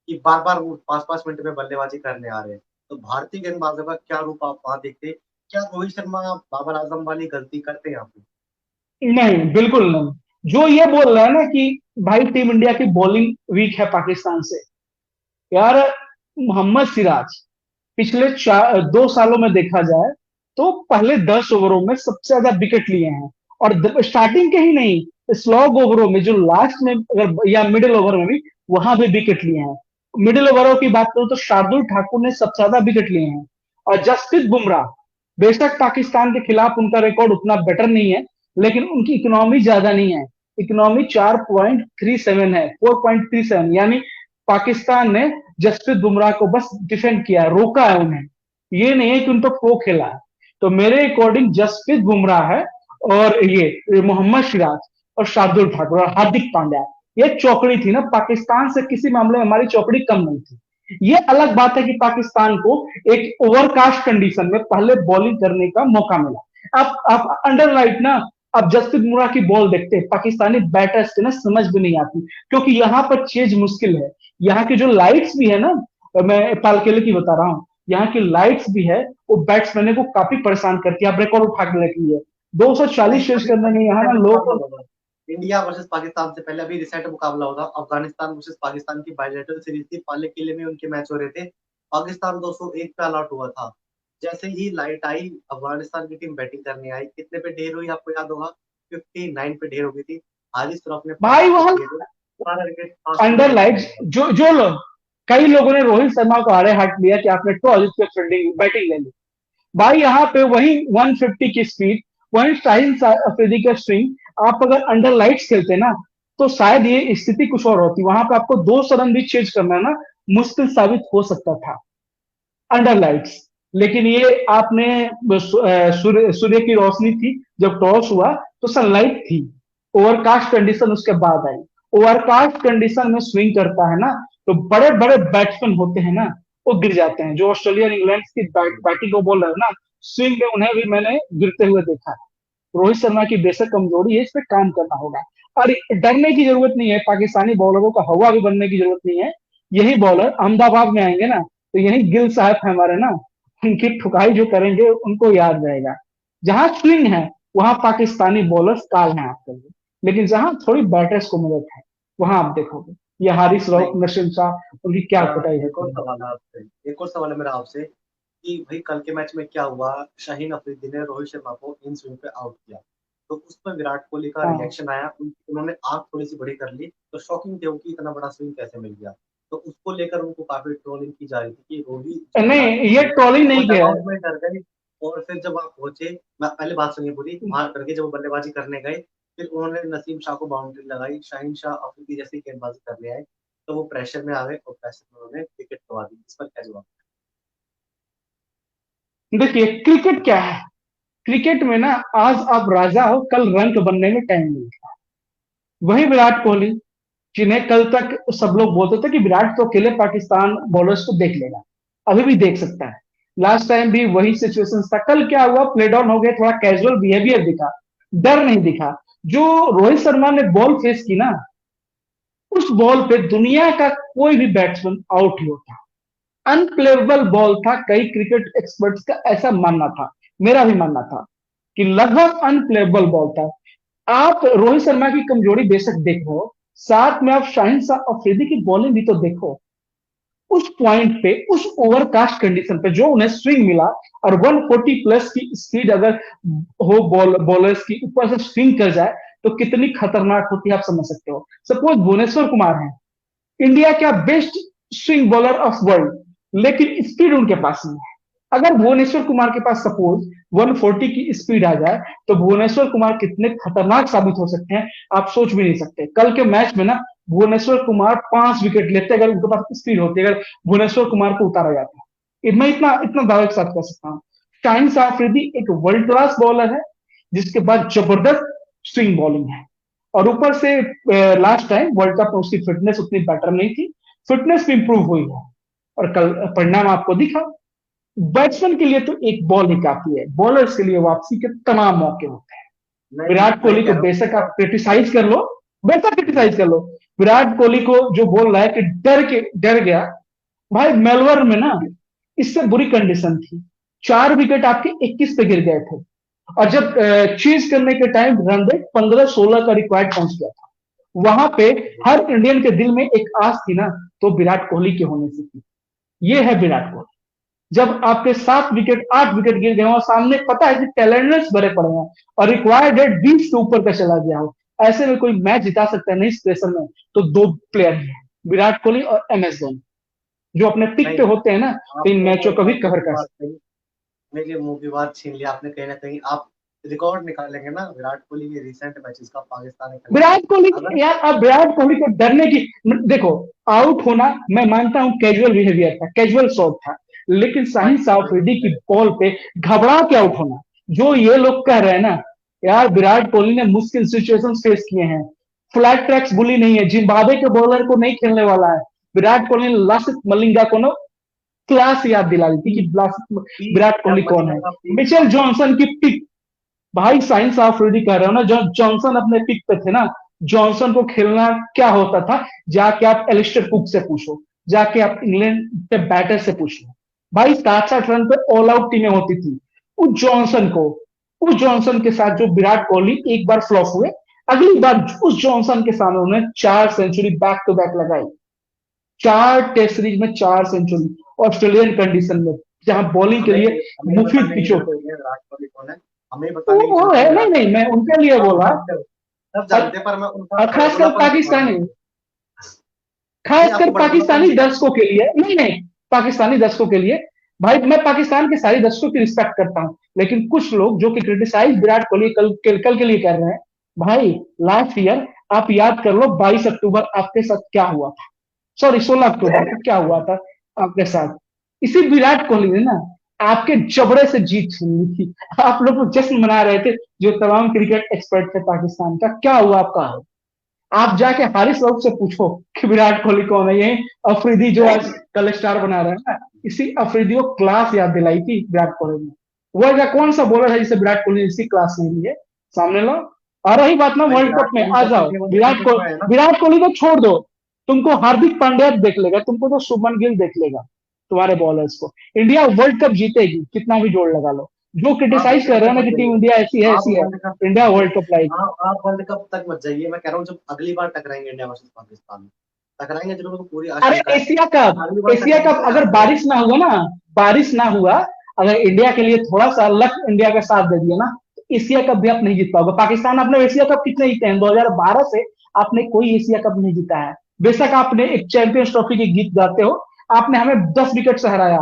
कि बार बार वो 5-5 मिनट में बल्लेबाजी करने आ रहे हैं, तो भारतीय गेंदबाजों का क्या रूप आप वहां देखते? क्या रोहित शर्मा बाबर आजम वाली गलती करते हैं यहाँ पे? नहीं, बिल्कुल नहीं। जो ये बोल रहा है ना कि भाई टीम इंडिया की बॉलिंग वीक है पाकिस्तान से, यार मोहम्मद सिराज पिछले 2 सालों में देखा जाए तो पहले 10 ओवरों में सबसे ज्यादा विकेट लिए हैं। और स्टार्टिंग के ही नहीं, स्लॉग ओवरों में, जो लास्ट में अगर या मिडिल ओवर में भी, वहां भी विकेट लिए हैं। मिडिल ओवरों की बात करूं तो शार्दुल ठाकुर ने सबसे ज्यादा विकेट लिए हैं। और जसप्रीत बुमराह, बेशक पाकिस्तान के खिलाफ उनका रिकॉर्ड उतना बेटर नहीं है, लेकिन उनकी इकोनॉमी ज्यादा नहीं है। इकोनॉमी 4.37 है, 4.37, यानी पाकिस्तान ने जसप्रीत बुमराह को बस डिफेंड किया है, रोका है उन्हें, ये नहीं है कि उन पर प्रो खेला है। तो मेरे अकॉर्डिंग जसप्रीत बुमराह है, और ये मोहम्मद सिराज और शार्दुल ठाकुर और हार्दिक पांड्या, ये चौकड़ी थी ना, पाकिस्तान से किसी मामले में हमारी चौकड़ी कम नहीं थी। ये अलग बात है कि पाकिस्तान को एक ओवरकास्ट कंडीशन में पहले बॉलिंग करने का मौका मिला। आप अंडर राइट ना, अब जसप्रीत बुमराह की बॉल देखते हैं, पाकिस्तानी बैटर्स के ना समझ भी नहीं आती, क्योंकि यहाँ पर चेज मुश्किल है। यहाँ की जो लाइट्स भी है ना, मैं पालकेले की बता रहा हूँ, यहाँ की लाइट्स भी है, वो बैट्समैन को काफी परेशान करती है। आप रिकॉर्ड उठा के रख लिए, नहीं, 240 चेज अभी करने अभी में यहाँ ना रिसेंट मुकाबला लोग। होगा, इंडिया वर्सेस पाकिस्तान से पहले अभी रिसेंट मुकाबला होगा, अफगानिस्तान वर्सेस पाकिस्तान की बायलैटरल सीरीज थी, पाले किले में उनके मैच हो रहे थे। पाकिस्तान 201 पे ऑल आउट हुआ था। जैसे ही लाइट आई, अफगानिस्तान की टीम बैटिंग करने आई, कितने पे ढेर हुई आपको याद होगा? 59 पे ढेर हो गई थी। हारिस रऊफ ने 5 भाई विकेट वहां लिए थे, सारा विकेट फास्ट अंडर बॉलर ने लाइट्स, लिए थे। जो लोग, कई लोगों ने रोहित शर्मा को आड़े हाथ लिया कि आपने तो अजित फील्डिंग बैटिंग ले ली। भाई यहाँ पे वही 150 की स्पीड, वही शाहिन अफरीदी का स्विंग, आप अगर अंडर लाइट्स खेलते ना, तो शायद ये स्थिति कुछ और होती। वहां पे आपको 200 रन भी चेज करना ना मुश्किल साबित हो सकता था, अंडर लाइट्स। लेकिन ये आपने सूर्य की रोशनी थी, जब टॉस हुआ तो सनलाइट थी, ओवरकास्ट कंडीशन उसके बाद आई। ओवरकास्ट कंडीशन में स्विंग करता है ना, तो बड़े बड़े बैट्समैन होते हैं ना, वो गिर जाते हैं। जो ऑस्ट्रेलियन इंग्लैंड की बैटिंग को बोल रहे हैं ना, स्विंग में उन्हें भी मैंने गिरते हुए देखा है। रोहित शर्मा की बेशक कमजोरी है, इस पे काम करना होगा। और डरने की जरूरत नहीं है, पाकिस्तानी बॉलरों को हवा भी बनने की जरूरत नहीं है। यही बॉलर अहमदाबाद में आएंगे ना, तो यही गिल साहब है हमारे ना, उनकी ठुकाई जो करेंगे उनको याद रहेगा। जहां स्विंग है वहां पाकिस्तानी बॉलर्स काल हैं आपके लिए, लेकिन जहां थोड़ी बैटर्स को मदद है, वहां आप देखोगे ये हारिस रऊफ, नहीं, नसीम शाह, उनकी क्या कुटाई एक और होती है। सवाल है आपसे, एक और सवाल है मेरा आपसे कि भाई कल के मैच में क्या हुआ? शाहीन अफरीदी ने रोहित शर्मा को इन स्विंग पे आउट किया, तो उस पर विराट कोहली का हाँ, रिएक्शन आया, उन्होंने आंख थोड़ी सी बड़ी कर ली, तो शॉकिंग थे वो कि इतना बड़ा स्विंग कैसे मिल गया। तो उसको लेकर उनको काफी ट्रोलिंग की जा रही थी कि रोहित जो विराट नहीं ये कोहली है ट्रॉली वो नहीं किया है। डगआउट में डर गए, और फिर जब आप पहुंचे, मैं पहले बात सुनिए पूरी, वहां करके जब वो बल्लेबाजी करने गए, फिर उन्होंने नसीम शाह को बाउंड्री लगाई, शाहीन शाह अफरीदी जैसी गेंदबाजी कर ले आए, तो वो प्रेशर में आ गए और प्रेशर में उन्होंने विकेट गवा दी। इस पर क्या जवाब? देखिए क्रिकेट क्या है, क्रिकेट में ना आज आप राजा हो, कल रंक बनने में टाइम नहीं है। वही विराट कोहली, जिन्हें कल तक सब लोग बोलते थे कि विराट तो अकेले पाकिस्तान बॉलर्स को देख लेगा, अभी भी देख सकता है, लास्ट टाइम भी वही सिचुएशन था। कल क्या हुआ, प्ले डाउन हो गया, थोड़ा कैजुअल बिहेवियर दिखा, डर नहीं दिखा। जो रोहित शर्मा ने बॉल फेस की ना, उस बॉल पे दुनिया का कोई भी बैट्समैन आउट ही होता। अनप्लेबल बॉल था, कई क्रिकेट एक्सपर्ट्स का ऐसा मानना था, मेरा भी मानना था कि लगभग अनप्लेबल बॉल था। आप रोहित शर्मा की कमजोरी बेशक देखो, साथ में आप शाहिन शाह अफरीदी की बॉलिंग भी तो देखो। उस पॉइंट पे, उस ओवरकास्ट कंडीशन पे जो उन्हें स्विंग मिला, और 140 प्लस की स्पीड अगर हो बॉलर्स की, ऊपर से स्विंग कर जाए तो कितनी खतरनाक होती है आप समझ सकते हो। सपोज भुवनेश्वर कुमार है, इंडिया का best swing bowler of world, लेकिन स्पीड उनके पास नहीं है। अगर भुवनेश्वर कुमार के पास सपोज 140 की स्पीड आ जाए तो भुवनेश्वर कुमार कितने खतरनाक साबित हो सकते हैं, आप सोच भी नहीं सकते। कल के मैच में ना भुवनेश्वर कुमार 5 विकेट लेते अगर उनके पास स्पीड होती, अगर भुवनेश्वर कुमार को उतारा जाता। मैं इतना इतना दावे के साथ कह सकता हूँ, शाहिन शाह अफरीदी एक वर्ल्ड क्लास बॉलर है, जिसके बाद जबरदस्त स्विंग बॉलिंग है। और ऊपर से लास्ट टाइम वर्ल्ड कप में उसकी फिटनेस उतनी बेटर नहीं थी, फिटनेस भी इंप्रूव हुई है, और कल परिणाम आपको दिखा। बैट्समैन के लिए तो एक बॉल ही काफी है, बॉलर्स के लिए वापसी के तमाम मौके होते हैं। नहीं, विराट वही कोहली को कह रहा बेशक हूँ। आप क्रिटिसाइज कर लो, बेशक क्रिटिसाइज कर लो। विराट कोहली को जो बोल रहा है कि डर गया, भाई मेलबर्न में ना इससे बुरी कंडीशन थी, 4 विकेट आपके 21 पे गिर गए थे, और जब चीज करने के टाइम रन रेट 15-16 का रिक्वायर्ड पहुंच गया था। वहां पे हर इंडियन के दिल में एक आस थी ना, तो विराट कोहली के होने से थी। ये है विराट कोहली। जब आपके 7 विकेट 8 विकेट गिर गए और सामने पता है कि टैलेंट्स भरे पड़े हैं, और रिक्वायर्ड रेट 20 से ऊपर का चला गया हो, ऐसे में कोई मैच जिता सकता है नहीं इस प्रेशर में, तो दो प्लेयर ही हैं, विराट कोहली और MS धोनी, जो अपने पिक पे नहीं, होते हैं ना, तो इन मैचों को भी आपने कवर जो कर बात सकते कही, मेरे मुंह की बात छीन लिया आपने। कहीं ना कहीं आप रिकॉर्ड निकालेंगे ना विराट कोहली के रिसेंट मैचेस का पाकिस्तान के हैं। खिलाफ। विराट कोहली, अगर यार अब विराट कोहली को डरने की, देखो, आउट होना मैं मानता हूं कैजुअल बिहेवियर था, कैजुअल शॉट था, लेकिन भाई साहिल साहब अफरीदी की बॉल पे घबरा के आउट होना, जो ये लोग कह रहे हैं ना, यार विराट कोहली ने मुश्किल सिचुएशन फेस किए हैं, फ्लैट ट्रैक्स बुली नहीं है, जिम्बाब्वे के बॉलर को नहीं खेलने वाला है। विराट कोहली ने लासित मलिंगा को ना क्लास याद दिला दी थी कि लासित पीक, विराट कोहली जब कौन मलिंगा है। का पीक था। मिचेल जॉनसन की पिक, भाई साइंस आफरीदी कह रहे हो ना, जब जॉनसन अपने पिक पे थे ना, जॉनसन को खेलना क्या होता था, जाके आप एलिस्टर कुक से पूछो, जाके आप इंग्लैंड के बैटर से पूछो। भाई 7-7 रन पे ऑल आउट टीमें होती थी। उस जॉनसन को, उस जॉनसन के साथ जो विराट कोहली एक बार फ्लॉप हुए, अगली बार उस जॉनसन के सामने उन्होंने 4 सेंचुरी बैक टू बैक लगाई, 4 टेस्ट सीरीज में 4 सेंचुरी, ऑस्ट्रेलियन कंडीशन में, जहां बॉलिंग के हमें लिए हमें मुफीद बताने की पिचों जरूरत पे। नहीं है विराट कोहली कौन है। हमें वो बताने की वो जरूरत है, नहीं नहीं विराट नहीं, कोहली मैं कौन है। उनके लिए सब बोला। जानते हो, सब और, जानते हैं, पर मैं उनका और खासकर बड़बोलापन छुपा पाकिस्तानी, नहीं है। नहीं, खासकर आपको बड़बोलापन पाकिस्तानी दिख रहा है। दर्शकों के लिए, नहीं नहीं, पाकिस्तानी दर्शकों के लिए। भाई मैं पाकिस्तान के सारे दर्शकों की रिस्पेक्ट करता हूं, लेकिन कुछ लोग जो कि क्रिटिसाइज विराट कोहली कल के लिए कर रहे हैं, भाई लास्ट ईयर आप याद कर लो, 22 अक्टूबर आपके साथ क्या हुआ था, सॉरी 16 अक्टूबर को क्या हुआ था आपके साथ। इसी विराट कोहली ने ना आपके जबड़े से जीत छीन ली थी, आप लोग तो जश्न मना रहे थे, जो तमाम क्रिकेट एक्सपर्ट थे पाकिस्तान का, क्या हुआ आपका। आप जाके हारिस राउफ से पूछो कि विराट कोहली कौन है, ये अफरीदी जो आज कल स्टार बना रहा है ना, इसी अफरीदी को क्लास याद दिलाई थी विराट कोहली ने। वर्ल्ड का कौन सा बॉलर है जिसे विराट कोहली ने इसी क्लास नहीं ली है, सामने लो। और रही बात ना भाई वर्ल्ड विराट कप में, कोहली आ को जाओ, पीछे वजह से तो है ना। विराट कोहली को छोड़ दो, तुमको हार्दिक पांड्या देख लेगा, तुमको तो शुभमन गिल देख लेगा, तुम्हारे बॉलर्स को। इंडिया वर्ल्ड कप जीतेगी, कितना भी जोड़ लगा लो। जो आप क्रिटिसाइज कर वर्ल्ड रहे कप हो ना मत कि टीम जाइए। इंडिया आप ऐसी है, वर्ल्ड कप तक इंडिया मत वर्ल्ड कप लाएगी। आप वर्ल्ड कप तक मत जाइए। मैं कह रहा हूँ जब अगली बार टकराएंगे इंडिया वर्सेस पाकिस्तान, टकराएंगे जरूर, तो पूरी अरे आशंका है। एशिया कप, अगली बार एशिया टकराएंगे कप तो अगर याद करेंगे। बारिश ना हुआ ना, बारिश ना हुआ, अगर इंडिया के लिए थोड़ा सा लक इंडिया का साथ दे दिया ना, तो एशिया कप भी आप नहीं जीत पाओगे। पाकिस्तान आपने एशिया कप कितने जीते हैं, 2012 से आपने कोई एशिया कप नहीं जीता है। बेशक आपने एक चैंपियंस ट्रॉफी के गीत गाते हो, आपने हमें 10 विकेट से हराया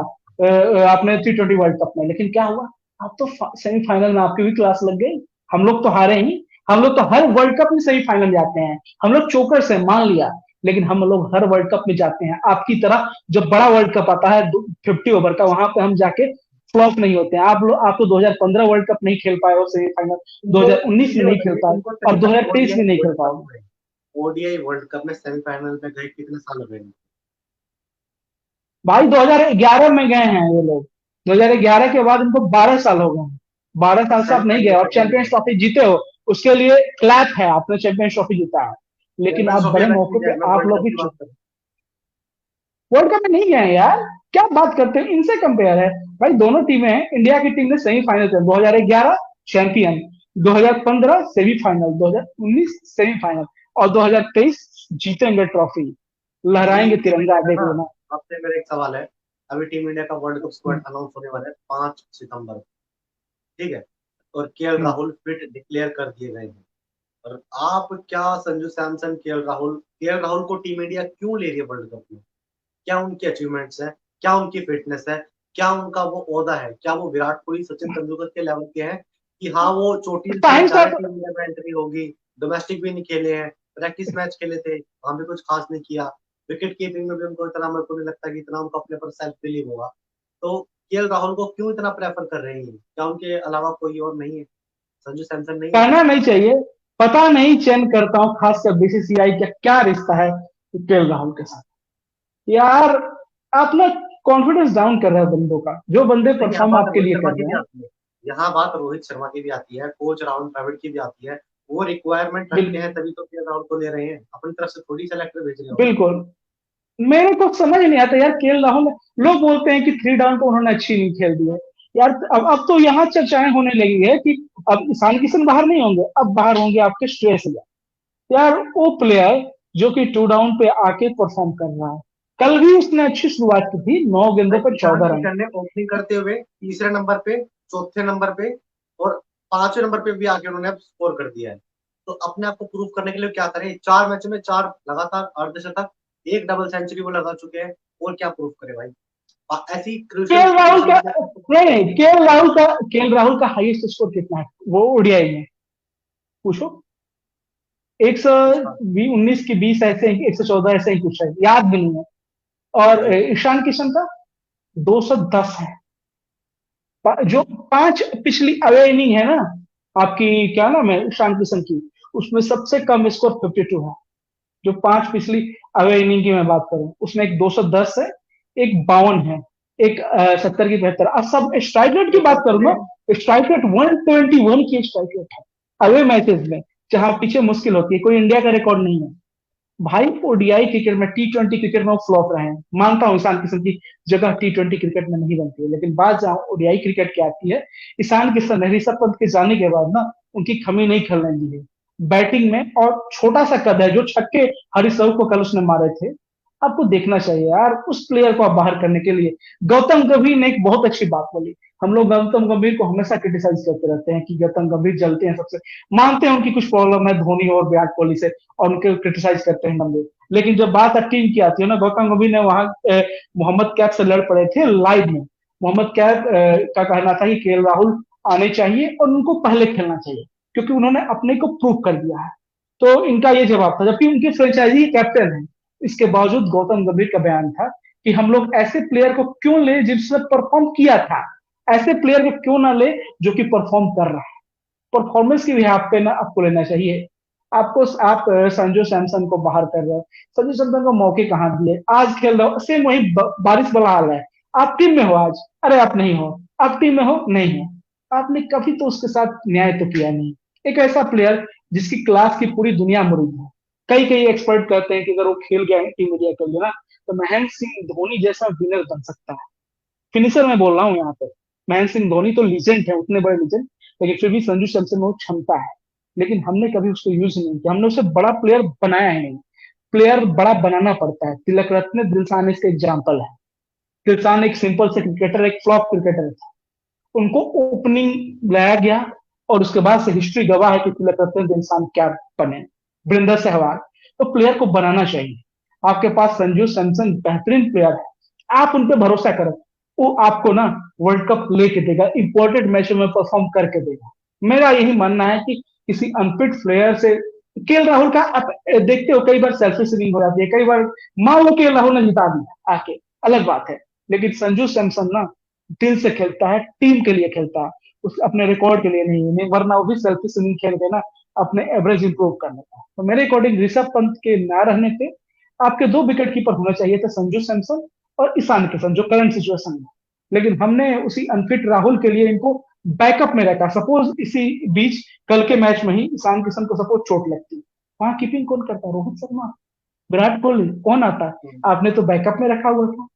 आपने T20 वर्ल्ड कप में, लेकिन क्या हुआ, आप तो सेमीफाइनल में आपकी भी क्लास लग गई। हम लोग तो हारे ही, हम लोग तो हर वर्ल्ड कप में सेमीफाइनल जाते हैं, हम लोग चोकर से मान लिया, लेकिन हम लोग हर वर्ल्ड कप में जाते हैं आपकी तरह। जब बड़ा वर्ल्ड कप आता है 50 ओवर का, वहां पे हम जाके फ्लॉप नहीं होते हैं। आप तो 2015 वर्ल्ड कप नहीं खेल पाए हो सेमीफाइनल, उनको 2019 में ये नहीं खेल बताइए, पाए, उनको और 2023 में ओडीआई नहीं खेल वर्ल्ड कप पाओगे। में, ओडीआई वर्ल्ड कप में सेमीफाइनल में गए कितने साल हो गए? भाई 2011 में गए हैं ये लोग, 2011 के बाद इनको 12 साल हो गए। 12 साल से आप नहीं गए सेमीफाइनल और तक नहीं चैंपियंस गए। ट्रॉफी जीते हो, उसके लिए क्लैप है, आपने चैंपियंस ट्रॉफी जीता है। लेकिन चैंपियंस आप ट्रॉफी बड़े अलग मौके चीज पे है, मैं आप वर्ल्ड लोग कप भी की बात कर रहा वर्ल्ड कप में नहीं गए हैं यार। क्या बात करते हैं, इनसे कंपेयर है? भाई दोनों टीमें हैं, इंडिया की टीम ने सेमीफाइनल किया 2011 चैंपियन, 2015 सेमीफाइनल, 2019 सेमीफाइनल, और 2023 जीतेंगे ट्रॉफी, हूँ। अभी लहराएंगे टीम इंडिया तिरंगा, का देख ना, लेना। आपसे मेरा एक सवाल है। अभी टीम इंडिया का वर्ल्ड कप स्क्वाड हम्म, अनाउंस होने वाला है 5 सितंबर, ठीक है? और केएल हम्म। राहुल फिट डिक्लेयर कर दिए गए हैं। और आप क्या, संजू सैमसन, केएल राहुल को टीम इंडिया क्यों ले रही है वर्ल्ड कप में? क्या उनकी अचीवमेंट्स है? क्या उनकी फिटनेस है? क्या उनका वो ओहदा है? क्या वो विराट कोहली, सचिन तेंदुलकर के लेवल के हैं कि हाँ वो चोटिल थे, साहिल डायरेक्ट साहब, टीम इंडिया में एंट्री होगी? डोमेस्टिक भी नहीं खेले हैं, प्रैक्टिस मैच खेले थे, वहां भी कुछ खास नहीं किया। विकेट कीपिंग में भी उनको इतना, मेरे को नहीं लगता कि इतना उनको अपने पर सेल्फ बिलीव होगा। तो केएल राहुल को क्यों इतना प्रेफर कर रहे हैं? क्या उनके अलावा कोई और नहीं है? संजू सैमसन नहीं है क्या? कहना नहीं चाहिए, पता नहीं चयनकर्ताओं खासकर बीसीसीआई का क्या रिश्ता है केएल राहुल के साथ। यार, आप ना कॉन्फिडेंस डाउन कर रहे हो बंदों का, जो बंदे नहीं, यहाँ परफॉर्म बात आपके रोहित लिए शर्मा कर की रहे भी हैं। आती है। यहाँ बात रोहित शर्मा की भी आती है, कोच राहुल द्रविड़ की भी आती है। वो रिक्वायरमेंट रखते हैं तभी तो केएल राहुल को ले रहे हैं, अपनी तरफ से थोड़ी सेलेक्टर भेज रहे हो। बिल्कुल। मेरे को समझ नहीं आता यार, केएल राहुल, लोग बोलते हैं कि 3 डाउन को उन्होंने अच्छी नहीं खेल दी है। यार अब तो यहाँ चर्चाएं होने लगी है कि अब ईशान किशन बाहर नहीं होंगे, अब बाहर होंगे आपके श्रेयस अय्यर। यार वो प्लेयर जो कि 2 डाउन पे आके परफॉर्म कर रहा है, कल भी उसने अच्छी शुरुआत की थी, 9 गेंदों भाई पर ईशान 14 रन। किशन ने ओपनिंग करते हुए तीसरे नंबर पे, चौथे नंबर पे और पांचवें नंबर पे भी आके उन्होंने स्कोर कर दिया है। तो अपने आप को प्रूव करने के लिए क्या करें? 4 मैच में 4 लगातार अर्धशतक, एक डबल सेंचुरी वो लगा चुके हैं। और क्या प्रूव करे भाई? ऐसी क्रूशियल केएल राहुल सिचुएशन का में जब आपको नहीं प्रूव नहीं करना है। केएल राहुल का हाईएस्ट स्कोर कितना है वो ओडीआई में, पूछो। एक सौ अच्छा। 19 की 20 ऐसे, 114 ऐसे ही कुछ है, याद भी नहीं है। और जी। ईशान किशन का 210 है। जो 5 पिछली अवे इनिंग है ना आपकी, क्या नाम है ईशान किशन की, उसमें सबसे कम स्कोर 52 है। जो 5 पिछली अवे इनिंग की मैं बात करूं, उसमें एक 210 है, एक 52 है, एक 70 की 75। अब सब स्ट्राइक रेट की एक बात बात करूं ना, बोले, स्ट्राइक रेट 121 की स्ट्राइक रेट है अवे मैचेस में, जहां पीछे मुश्किल होती है, कोई इंडिया का रिकॉर्ड नहीं है। भाई ओडीआई क्रिकेट में, T20 क्रिकेट में वो फ्लॉप रहे हैं, मानता हूं ईशान किशन की जगह T20 क्रिकेट में नहीं बनती है, लेकिन बात जहां ओडीआई क्रिकेट की आती है, ईशान किशन ने ऋषभ पंत के जाने के बाद ना उनकी कमी नहीं खलने दी है बैटिंग में। और छोटा सा कद है, जो छक्के हरीश राव को कल उसने मारे थे, आपको देखना चाहिए यार उस प्लेयर को आप बाहर करने के लिए। गौतम गंभीर ने एक बहुत अच्छी बात बोली, हम लोग गौतम गंभीर को हमेशा क्रिटिसाइज करते रहते हैं कि गौतम गंभीर जलते हैं सबसे, मानते हैं उनकी कुछ प्रॉब्लम है धोनी और विराट कोहली से, और उनके क्रिटिसाइज करते हैं गंभीर। लेकिन जब बात टीम की आती है ना, गौतम गंभीर ने वहां मोहम्मद कैफ से लड़ पड़े थे लाइव में। मोहम्मद कैफ का कहना था कि केएल राहुल आने चाहिए और उनको पहले खेलना चाहिए, क्योंकि उन्होंने अपने को प्रूव कर दिया है। तो इनका ये जवाब था, जबकि उनके फ्रेंचाइजी कैप्टन है। इसके बावजूद गौतम गंभीर का बयान था कि हम लोग ऐसे प्लेयर को क्यों ले जिसने परफॉर्म किया था, ऐसे प्लेयर को क्यों ना ले जो कि परफॉर्म कर रहा है। परफॉर्मेंस की भी आप पे ना आपको लेना चाहिए। आपको आप संजू सैमसन को बाहर कर रहे हो, संजू सैमसन को मौके कहाँ दिए, आज खेल रहे हो सेम वही बारिश वाला हाल है। आप टीम में हो आज, अरे आप नहीं हो, आप टीम में हो नहीं हो, आपने कभी तो उसके साथ न्याय तो किया नहीं। एक ऐसा प्लेयर जिसकी क्लास की पूरी दुनिया मुरीद है, कई कई एक्सपर्ट कहते हैं कि अगर वो खेल गया टीम इंडिया के लिए ना, तो महेंद्र सिंह धोनी जैसा विनर बन सकता है। फिनिशर मैं बोल रहा हूँ यहाँ पे। महेंद्र सिंह धोनी तो लीजेंड है, उतने बड़े लीजेंड, लेकिन फिर भी संजू सैमसन में वो क्षमता है, लेकिन हमने कभी उसको यूज नहीं किया, हमने उसे बड़ा प्लेयर बनाया ही नहीं। प्लेयर बड़ा बनाना पड़ता है, तिलक रत्न दिलशान इसका एग्जाम्पल है। दिलशान एक सिंपल से क्रिकेटर, एक फ्लॉप क्रिकेटर था, उनको ओपनिंग लाया गया, और उसके बाद से हिस्ट्री गवाह है कि तिलक रत्न दिलशान क्या बने, वीरेंद्र सहवाग। तो प्लेयर को बनाना चाहिए। आपके पास संजू सैमसन बेहतरीन प्लेयर है, आप उन पर भरोसा करें, वो आपको ना वर्ल्ड कप लेके देगा, इंपॉर्टेंट मैच में परफॉर्म करके देगा। मेरा यही मानना है कि किसी अनफिट प्लेयर से, केएल राहुल का आप देखते हो कई बार सेल्फिश इनिंग हो जाती है, कई बार मान लो केएल राहुल ने जिता दिया आके, अलग बात है, लेकिन संजू सैमसन ना दिल से खेलता है, टीम के लिए खेलता है, उस अपने रिकॉर्ड के लिए नहीं, वरना वो भी सेल्फिश इनिंग खेल के ना अपने एवरेज इंप्रूव कर लेता है। तो मेरे अकॉर्डिंग ऋषभ पंत के ना रहने पे आपके 2 विकेट कीपर होना चाहिए थे, संजू सैमसन और ईशान किशन, जो करंट सिचुएशन है। लेकिन हमने उसी अनफिट राहुल के लिए इनको बैकअप में रखा। सपोज इसी बीच कल के मैच में ही ईशान किशन को सपोज चोट लगती, वहां कीपिंग कौन करता? रोहित शर्मा, विराट कोहली, कौन आता? आपने तो बैकअप में रखा हुआ था।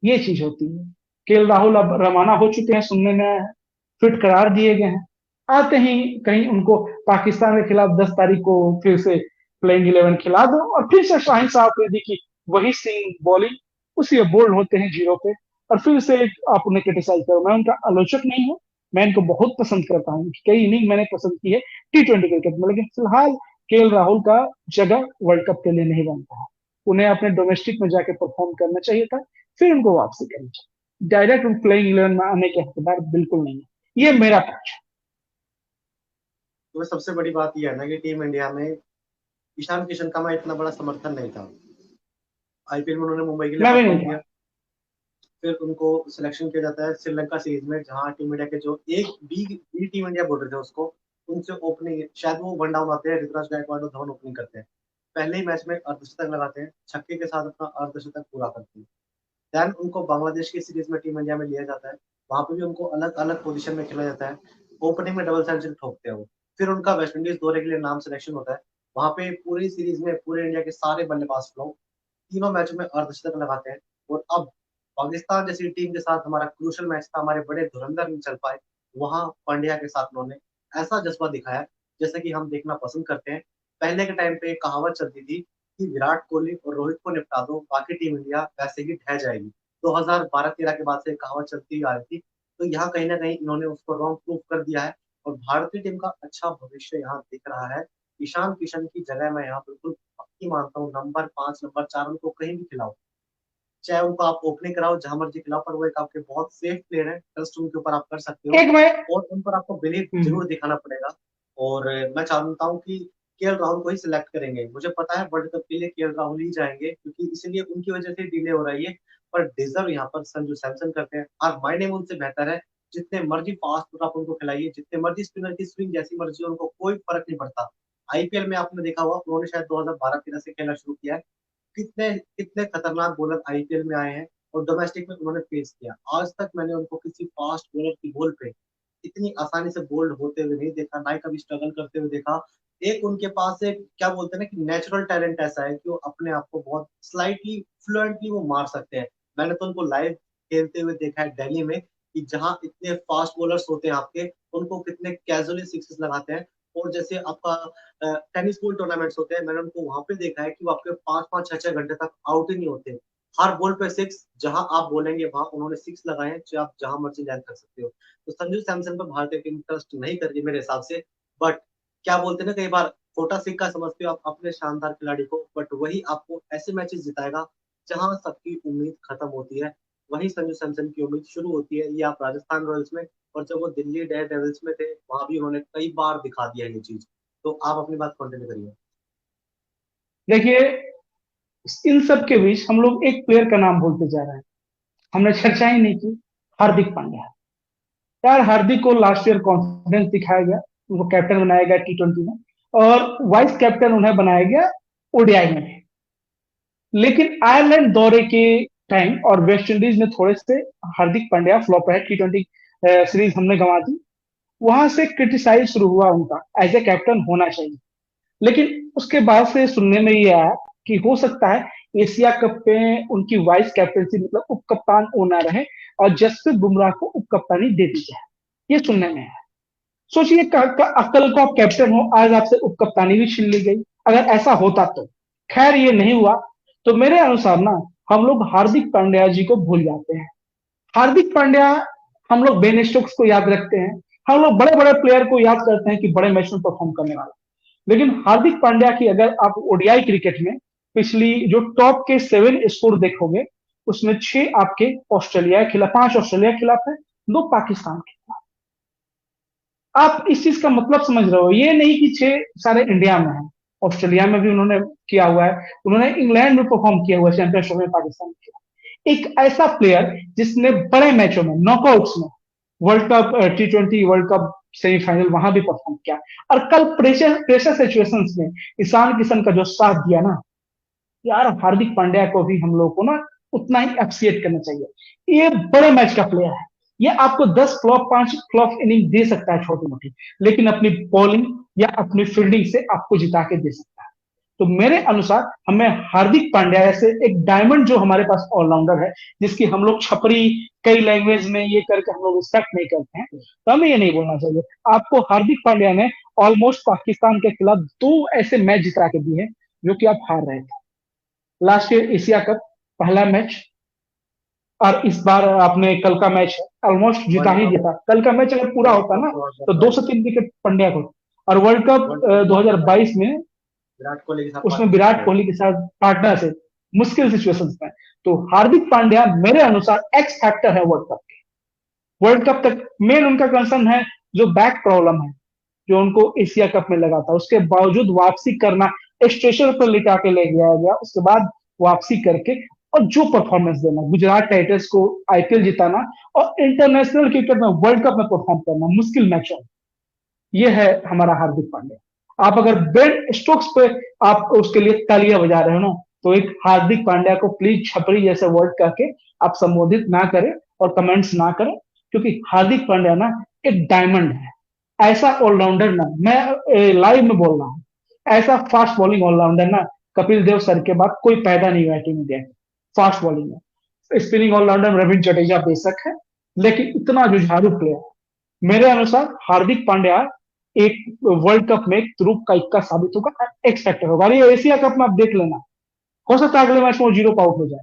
ये चीज होती है। केएल राहुल अब रवाना हो चुके हैं, सुनने में आया है, फिट करार दिए गए हैं। आते ही कहीं उनको पाकिस्तान के खिलाफ 10 तारीख को फिर से प्लेइंग 11 खिला दो और फिर से शाहिन शाह अफरीदी की वही सिंग बॉलिंग, उसी बोल्ड होते हैं जीरो पे, और फिर से आप उन्हें क्रिटिसाइज करो। मैं उनका आलोचक नहीं हूँ, मैं इनको बहुत पसंद करता हूँ, कई इनिंग मैंने पसंद की है T20 क्रिकेट में, लेकिन फिलहाल केएल राहुल का जगह वर्ल्ड कप के लिए नहीं बनता है। उन्हें अपने डोमेस्टिक में जाके परफॉर्म करना चाहिए था, फिर उनको वापसी करनी चाहिए। डायरेक्ट प्लेइंग 11 में आने के हकदार बिल्कुल नहीं है। ये मेरा पक्ष है। तो सबसे बड़ी बात यह है ना कि टीम इंडिया में ईशान किशन का मैं इतना बड़ा समर्थन नहीं था। आईपीएल में उन्होंने मुंबई के लिए मैं भी परफॉर्म नहीं किया, था। फिर उनको सिलेक्शन किया जाता है श्रीलंका सीरीज में, जहां टीम इंडिया के जो एक बी टीम इंडिया बोल रहे थे उसको, उनसे ओपनिंग शायद वो वन डाउन आते हैं, ऋतुराज गायकवाड़ और धवन ओपनिंग करते हैं। पहले ही मैच में अर्धशतक लगाते हैं, छक्के के साथ अपना अर्धशतक पूरा करते हैं। देन उनको बांग्लादेश की सीरीज में टीम इंडिया में लिया जाता है, वहां पे भी उनको अलग अलग पोजीशन में खेला जाता है, ओपनिंग में डबल सेंचुरी ठोकते हैं वो। फिर उनका वेस्टइंडीज दौरे के लिए नाम सिलेक्शन होता है, वहां पे पूरी सीरीज में पूरे इंडिया के सारे बल्लेबाज लोग तीनों मैचों में अर्धशतक लगाते हैं। और अब पाकिस्तान जैसी टीम के साथ हमारा क्रूशल मैच था, हमारे बड़े धुरंधर नहीं चल पाए, वहां पांड्या के साथ उन्होंने ऐसा जज्बा दिखाया जैसे कि हम देखना पसंद करते हैं। पहले के टाइम पे एक कहावत चलती थी कि विराट कोहली और रोहित को निपटा दो, बाकी टीम इंडिया वैसे ही ढह जाएगी। 2012-13 के बाद से कहावत चलती आ रही थी, तो यहाँ कहीं ना कहीं इन्होंने उसको रॉन्ग प्रूफ कर दिया है और भारतीय टीम का अच्छा भविष्य यहाँ दिख रहा है। ईशान किशन की जगह मैं यहाँ बिल्कुल पक्की मानता हूँ, नंबर 5 नंबर 4 उनको कहीं भी खिलाओ, चाहे उनको आप ओपनिंग कराओ, जहां मर्जी खिलाओ, पर वो एक आपके बहुत सेफ प्लेयर है, ट्रस्ट उनके ऊपर आप कर सकते हो एक मैं और उन पर आपको बिलीव हम्म, जरूर दिखाना पड़ेगा। और मैं चाहता हूँ कि केएल राहुल को ही सिलेक्ट करेंगे। मुझे पता है वर्ल्ड कप के लिए केएल राहुल ही जाएंगे, क्योंकि इसीलिए उनकी वजह से डिले हो रही है, पर डिजर्व यहाँ पर संजू सैमसन करते हैं। और मायने में उनसे बेहतर है, जितने मर्जी फास्ट आप उनको खिलाइए, जितने मर्जी स्पिनर की स्विंग जैसी मर्जी, उनको कोई फर्क नहीं पड़ता। आईपीएल में आपने देखा होगा, उन्होंने शायद 2012-13 से खेलना शुरू किया है, कितने कितने खतरनाक बॉलर आईपीएल में आए हैं और डोमेस्टिक में उन्होंने फेस किया। आज तक मैंने उनको किसी फास्ट बॉलर की बॉल पे इतनी आसानी से बोल्ड होते हुए नहीं देखा, ना ही कभी स्ट्रगल करते हुए देखा। एक उनके पास एक क्या बोलते हैं ना कि नेचुरल टैलेंट ऐसा है कि वो अपने आप को बहुत स्लाइटली फ्लुएंटली वो मार सकते हैं। मैंने तो उनको लाइव खेलते हुए देखा है दिल्ली में, कि जहाँ इतने फास्ट बॉलर्स होते हैं आपके, उनको कितने कैजुअली सिक्सेस लगाते हैं। और जैसे आपका टेनिस बॉल टूर्नामेंट्स होते हैं, मैंने उनको वहां पे देखा है कि वो आपके 5-5 6-6 घंटे तक आउट ही नहीं होते। हर बॉल पे सिक्स, जहां आप बोलेंगे वहां उन्होंने सिक्स लगाए हैं, चाहे आप जहां मर्जी लैंड कर सकते हो। तो संजू सैमसन पर भारतीय टीम ट्रस्ट नहीं करती मेरे हिसाब से। बट क्या बोलते हैं ना, कई बार खोटा सिक्का समझते हो आप अपने शानदार खिलाड़ी को, बट वही आपको ऐसे मैचेस जिताएगा जहां सबकी उम्मीद खत्म होती है। वही संजू सैमसन की उम्मीद शुरू होती है। ये आप राजस्थान रॉयल्स में और जब वो दिल्ली डेयर डेविल्स में थे, वहां भी उन्होंने कई बार दिखा दिया ये चीज। तो आप अपनी बात कंटिन्यू करिए। देखिए, इन सब के बीच हम लोग एक प्लेयर का नाम बोलते जा रहे हैं, हमने चर्चा ही नहीं की। हार्दिक पांड्या। यार, हार्दिक को लास्ट ईयर कॉन्फिडेंस दिखाया गया, उनको कैप्टन बनाया गया T20 में, और वाइस कैप्टन उन्हें बनाया गया ODI में भी। लेकिन आयरलैंड दौरे के टाइम और वेस्ट इंडीज में थोड़े से हार्दिक पांड्या फ्लॉप है। T20 सीरीज हमने गंवा दी, वहां से क्रिटिसाइज शुरू हुआ उनका, एज ए कैप्टन होना चाहिए। लेकिन उसके बाद से सुनने में ये आया कि हो सकता है एशिया कप में उनकी वाइस कैप्टनसी मतलब उप कप्तान वो ना रहे और जसप्रीत बुमराह को उप कप्तानी दे दी जाए। ये सुनने में आया। सोचिए, अक्ल को आप कैप्टन हो, आज आपसे उप कप्तानी भी छीन ली गई। अगर ऐसा होता तो खैर ये नहीं हुआ। तो मेरे अनुसार ना, हम लोग हार्दिक पांड्या जी को भूल जाते हैं। हार्दिक पांड्या, हम लोग बेन स्टोक्स को याद रखते हैं, हम लोग बड़े बड़े प्लेयर को याद करते हैं कि बड़े मैच में परफॉर्म करने वाला। लेकिन हार्दिक पांड्या की अगर आप ODI क्रिकेट में पिछली जो टॉप के 7 स्कोर देखोगे, उसमें 6 आपके ऑस्ट्रेलिया के खिलाफ, 5 ऑस्ट्रेलिया के खिलाफ है, 2 पाकिस्तान के खिलाफ। आप इस चीज का मतलब समझ रहे हो? ये नहीं कि 6 सारे इंडिया में है, ऑस्ट्रेलिया में भी उन्होंने किया हुआ है, उन्होंने इंग्लैंड में परफॉर्म किया हुआ है चैंपियनशिप में पाकिस्तान के खिलाफ। एक ऐसा प्लेयर जिसने बड़े मैचों में, नॉकआउट्स में, world cup T20 world cup semifinal वहां भी परफॉर्म किया, और कल प्रेशर प्रेशर सिचुएशंस में ईशान किशन का जो साथ दिया ना, यार हार्दिक पांड्या को भी हम लोग को ना उतना ही अप्रिशिएट करना चाहिए। ये बड़े मैच का प्लेयर है, ये आपको 10 फ्लॉप 5 फ्लॉप इनिंग दे सकता है छोटी मोटी, लेकिन अपनी बॉलिंग या अपनी फील्डिंग से आपको जिता के दे सकता है। तो मेरे अनुसार हमें हार्दिक पांड्या ऐसे एक डायमंड जो हमारे पास ऑलराउंडर है, जिसकी हम लोग छपरी कई लैंग्वेज में ये करके हम लोग रिस्पेक्ट नहीं करते हैं, तो हमें ये नहीं बोलना चाहिए। आपको हार्दिक पांड्या ने ऑलमोस्ट पाकिस्तान के खिलाफ 2 ऐसे मैच जिता के दिए जो कि आप हार रहे थे। लास्ट ईयर एशिया कप पहला मैच, और इस बार आपने कल का मैच ऑलमोस्ट जिता वर्ल्ड ही कप दिया था। कल का मैच अगर पूरा वर्ल्ड होता कप ना तो 2022 2 से 3 विकेट पंड्या को। और वर्ल्ड कप वर्ल्ड कप 2022 2022 में विराट कोहली के साथ उसमें पार्टनरशिप विराट में। कोहली के साथ पार्टनर से मुश्किल सिचुएशंस में। तो हार्दिक पांड्या मेरे अनुसार एक्स फैक्टर है वर्ल्ड कप के। वर्ल्ड कप तक मेन उनका कंसर्न है जो बैक प्रॉब्लम है, जो उनको एशिया कप में लगा था, उसके बावजूद वापसी करना, स्टेशन पर लिटा के ले गया गया, उसके बाद वापसी करके और जो परफॉर्मेंस देना, गुजरात टाइटंस को आईपीएल जिताना और इंटरनेशनल क्रिकेट में वर्ल्ड कप में परफॉर्म करना मुश्किल मैच है। ये है हमारा हार्दिक पांड्या। आप अगर बेन स्टोक्स पे आप उसके लिए तालियां बजा रहे हो ना, तो एक हार्दिक पांड्या को प्लीज छपरी जैसे वर्ड करके आप संबोधित ना करें और कमेंट्स ना करें, क्योंकि हार्दिक पांड्या ना एक डायमंड है। ऐसा ऑलराउंडर ना, मैं लाइव में बोल रहा हूँ, ऐसा फास्ट बॉलिंग ऑलराउंडर ना कपिल देव सर के बाद कोई पैदा नहीं हुआ टीम इंडिया में फास्ट बॉलिंग में। स्पिनिंग ऑलराउंडर रविंद्र जडेजा बेशक है, लेकिन इतना जुझारू प्लेयर मेरे अनुसार हार्दिक पांड्या एक वर्ल्ड कप में तुरुप का इक्का साबित होगा, एक्स फैक्टर होगा। और ये एशिया कप में आप देख लेना, हो सकता है अगले मैच में वो 0 पे आउट हो जाए,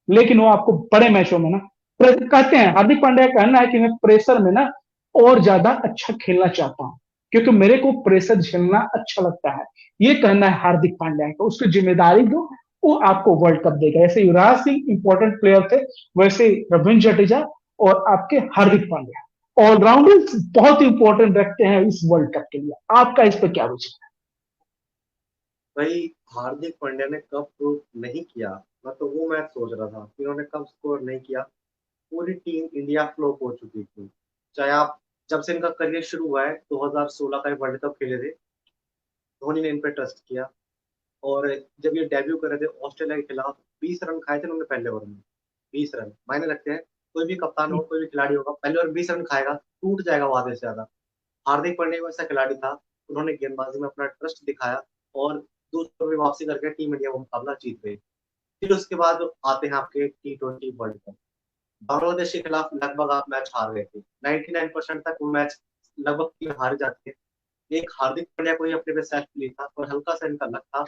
लेकिन वो आपको बड़े मैचों में ना कहते हैं, हार्दिक पांड्या का कहना है कि मैं प्रेशर में ना और ज्यादा अच्छा खेलना चाहता हूँ, क्योंकि मेरे को प्रेशर झेलना अच्छा लगता है। ये कहना है हार्दिक पांड्या का, उसकी जिम्मेदारी दो, वो आपको वर्ल्ड कप देगा। जैसे युवराज सिंह इंपॉर्टेंट प्लेयर थे, वैसे रविंद्र जडेजा और आपके हार्दिक पांड्या ऑलराउंडर बहुत इंपॉर्टेंट रखते हैं इस वर्ल्ड कप के लिए। आपका इस पर क्या विचार भाई, हार्दिक पांड्या ने कब प्रूव नहीं किया। मैं तो वो मैच सोच रहा था कि उन्होंने कब स्कोर नहीं किया। पूरी टीम इंडिया फ्लॉप हो चुकी थी। चाहे आप, जब से इनका करियर शुरू हुआ है 2016 का वर्ल्ड कप खेले थे, धोनी ने इन पे ट्रस्ट किया। और जब ये डेब्यू कर रहे थे ऑस्ट्रेलिया के खिलाफ, 20 रन खाए थे उन्होंने पहले ओवर में। 20 रन मायने रखते हैं। कोई भी कप्तान है? हो, कोई भी खिलाड़ी होगा, पहले ओवर 20 रन खाएगा, टूट जाएगा वो आधे से ज्यादा। हार्दिक पांड्या वैसा खिलाड़ी था, उन्होंने गेंदबाजी में अपना ट्रस्ट दिखाया और दूसरों में वापसी करके टीम इंडिया वो मुकाबला जीत गई। फिर उसके बाद आते हैं आपके T20 वर्ल्ड कप। बांग्लादेश के खिलाफ लगभग आप मैच हार गए थे, 99% तक वो मैच लगभग टीम हार जाती है। एक हार्दिक पांड्या को ही अपने पे सेल्फ ली था और हल्का सा इनका लक था,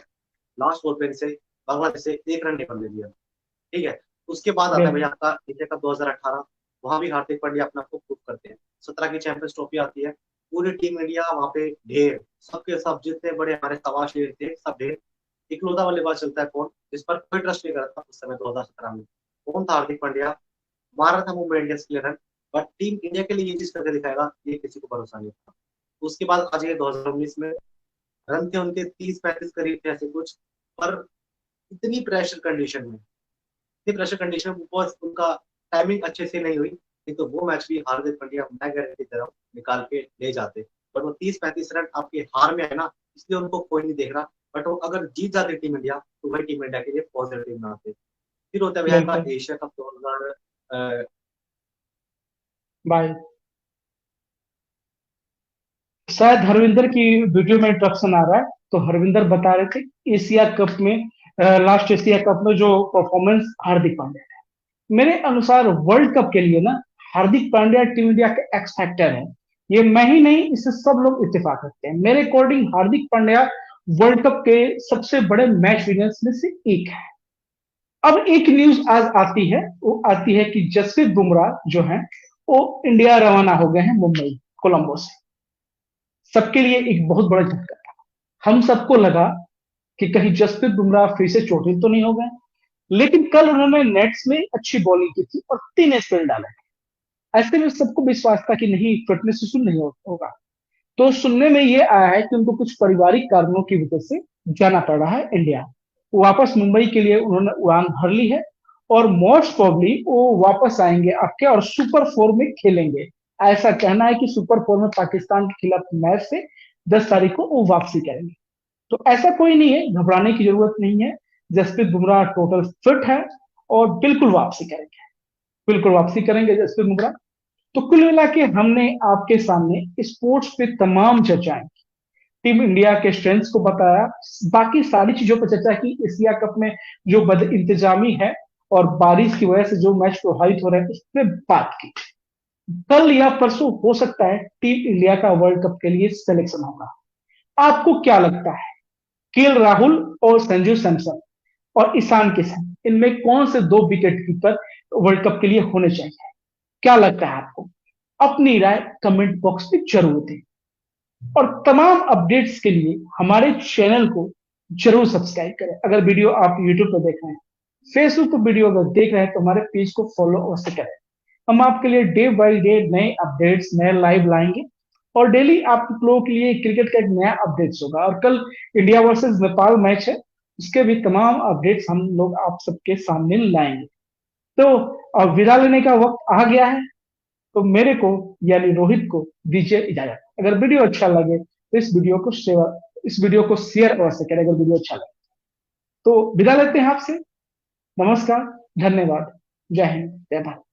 लास्ट ओवर पे से बांग्लादेश से 1 रन निकल दे दिया। ठीक है। उसके बाद आता है भाई बिल्कुल। आपका एशिया कप 2018। वहां भी हार्दिक पांड्या अपने आप को प्रूव करते हैं। 17 की चैंपियंस ट्रॉफी आती है, पूरी टीम इंडिया वहां पे ढेर, सबके सब जितने बड़े हमारे सवा शेर थे सब ढेर। इकलौता बल्लेबाज चलता है कौन जिस पर कोई ट्रस्ट नहीं करता उस समय 2017 में, कौन था? हार्दिक पांड्या। मारा था मुंबई इंडियंस के लिए रन, बट टीम इंडिया के लिए ये चीज करके दिखाएगा, ये किसी को भरोसा नहीं था। उसके बाद आ जाइए 2019 में, रन थे उनके 30-35 करीब थे ऐसे कुछ, पर इतनी प्रेशर कंडीशन में, इतनी प्रेशर कंडीशन में बस उनका टाइमिंग अच्छे से नहीं हुई, नहीं तो वो मैच भी हार्दिक पांड्या मैं गारंटी दे रहा हूँ निकाल के ले जाते। बट वो 30-35 रन आपके हार में है ना, इसलिए उनको कोई नहीं देख रहा। बट वो अगर जीत जाते टीम इंडिया तो वही टीम इंडिया के लिए पॉजिटिव ना आते। फिर होता है भैया का बिल्कुल एशिया कप 2000। भाई, शायद हरविंदर की वीडियो में इंटरप्शन आ रहा है, तो हरविंदर बता रहे थे एशिया कप में, लास्ट एशिया कप में जो परफॉर्मेंस हार्दिक पांड्या है, मेरे अनुसार वर्ल्ड कप के लिए ना हार्दिक पांड्या टीम इंडिया के एक्स फैक्टर है। ये मैं ही नहीं, इससे सब लोग इत्तेफाक रखते हैं। मेरे according Hardik Pandya world cup के सबसे बड़े मैच विनर्स में से एक है। अब एक न्यूज आज आती है, वो आती है कि जसप्रीत बुमराह जो है वो इंडिया रवाना हो गए हैं मुंबई कोलंबो से। सबके लिए एक बहुत बड़ा झटका था। हम सबको लगा कि कहीं जसप्रीत बुमराह फिर से चोटिल तो नहीं हो गए, लेकिन कल उन्होंने नेट्स में अच्छी बॉलिंग की थी और 3 स्पेल डाले। ऐसे में सबको विश्वास था कि नहीं, फिटनेस इशू नहीं होगा। तो सुनने में ये आया है कि उनको कुछ पारिवारिक कारणों की वजह से जाना पड़ रहा है इंडिया। वापस मुंबई के लिए उन्होंने उड़ान भर ली है, और मोस्ट प्रोबली वो वापस आएंगे आपके और सुपर फोर में खेलेंगे। ऐसा कहना है कि सुपर फोर में पाकिस्तान के खिलाफ मैच से 10 तारीख को वो वापसी करेंगे। तो ऐसा कोई नहीं है, घबराने की जरूरत नहीं है। जसप्रीत बुमराह टोटल फिट है और बिल्कुल वापसी करेंगे, बिल्कुल वापसी करेंगे जसप्रीत बुमराह। तो कुल मिला के हमने आपके सामने स्पोर्ट्स पे तमाम चर्चाएं, टीम इंडिया के स्ट्रेंथ्स को बताया, बाकी सारी चीजों पर चर्चा की, एशिया कप में जो बद इंतजामी है और बारिश की वजह से जो मैच प्रभावित हो रहे हैं उस पर बात की। कल या परसों हो सकता है टीम इंडिया का वर्ल्ड कप के लिए सिलेक्शन होगा। आपको क्या लगता है, केएल राहुल और संजू सैमसन और ईशान किशन, इनमें कौन से दो विकेट कीपर वर्ल्ड कप के लिए होने चाहिए? क्या लगता है आपको? अपनी राय कमेंट बॉक्स में जरूर दें और तमाम अपडेट्स के लिए हमारे चैनल को जरूर सब्सक्राइब करें। अगर वीडियो आप यूट्यूब पर देख रहे हैं, फेसबुक पर वीडियो अगर देख रहे हैं तो हमारे पेज को फॉलो अवश्य करें। हम आपके लिए डे बाय डे नए अपडेट्स, नए लाइव लाएंगे और डेली आप लोगों के लिए क्रिकेट का एक नया अपडेट्स होगा। और कल इंडिया वर्सेस नेपाल मैच है, उसके भी तमाम अपडेट्स हम लोग आप सबके सामने लाएंगे। तो अब विदा लेने का वक्त आ गया है, तो मेरे को यानी रोहित को दीजिए इजाजत। अगर वीडियो अच्छा लगे तो इस वीडियो को शेयर अवश्य करें अगर वीडियो अच्छा लगे। तो विदा लेते हैं आपसे। नमस्कार, धन्यवाद, जय हिंद, जय भारत।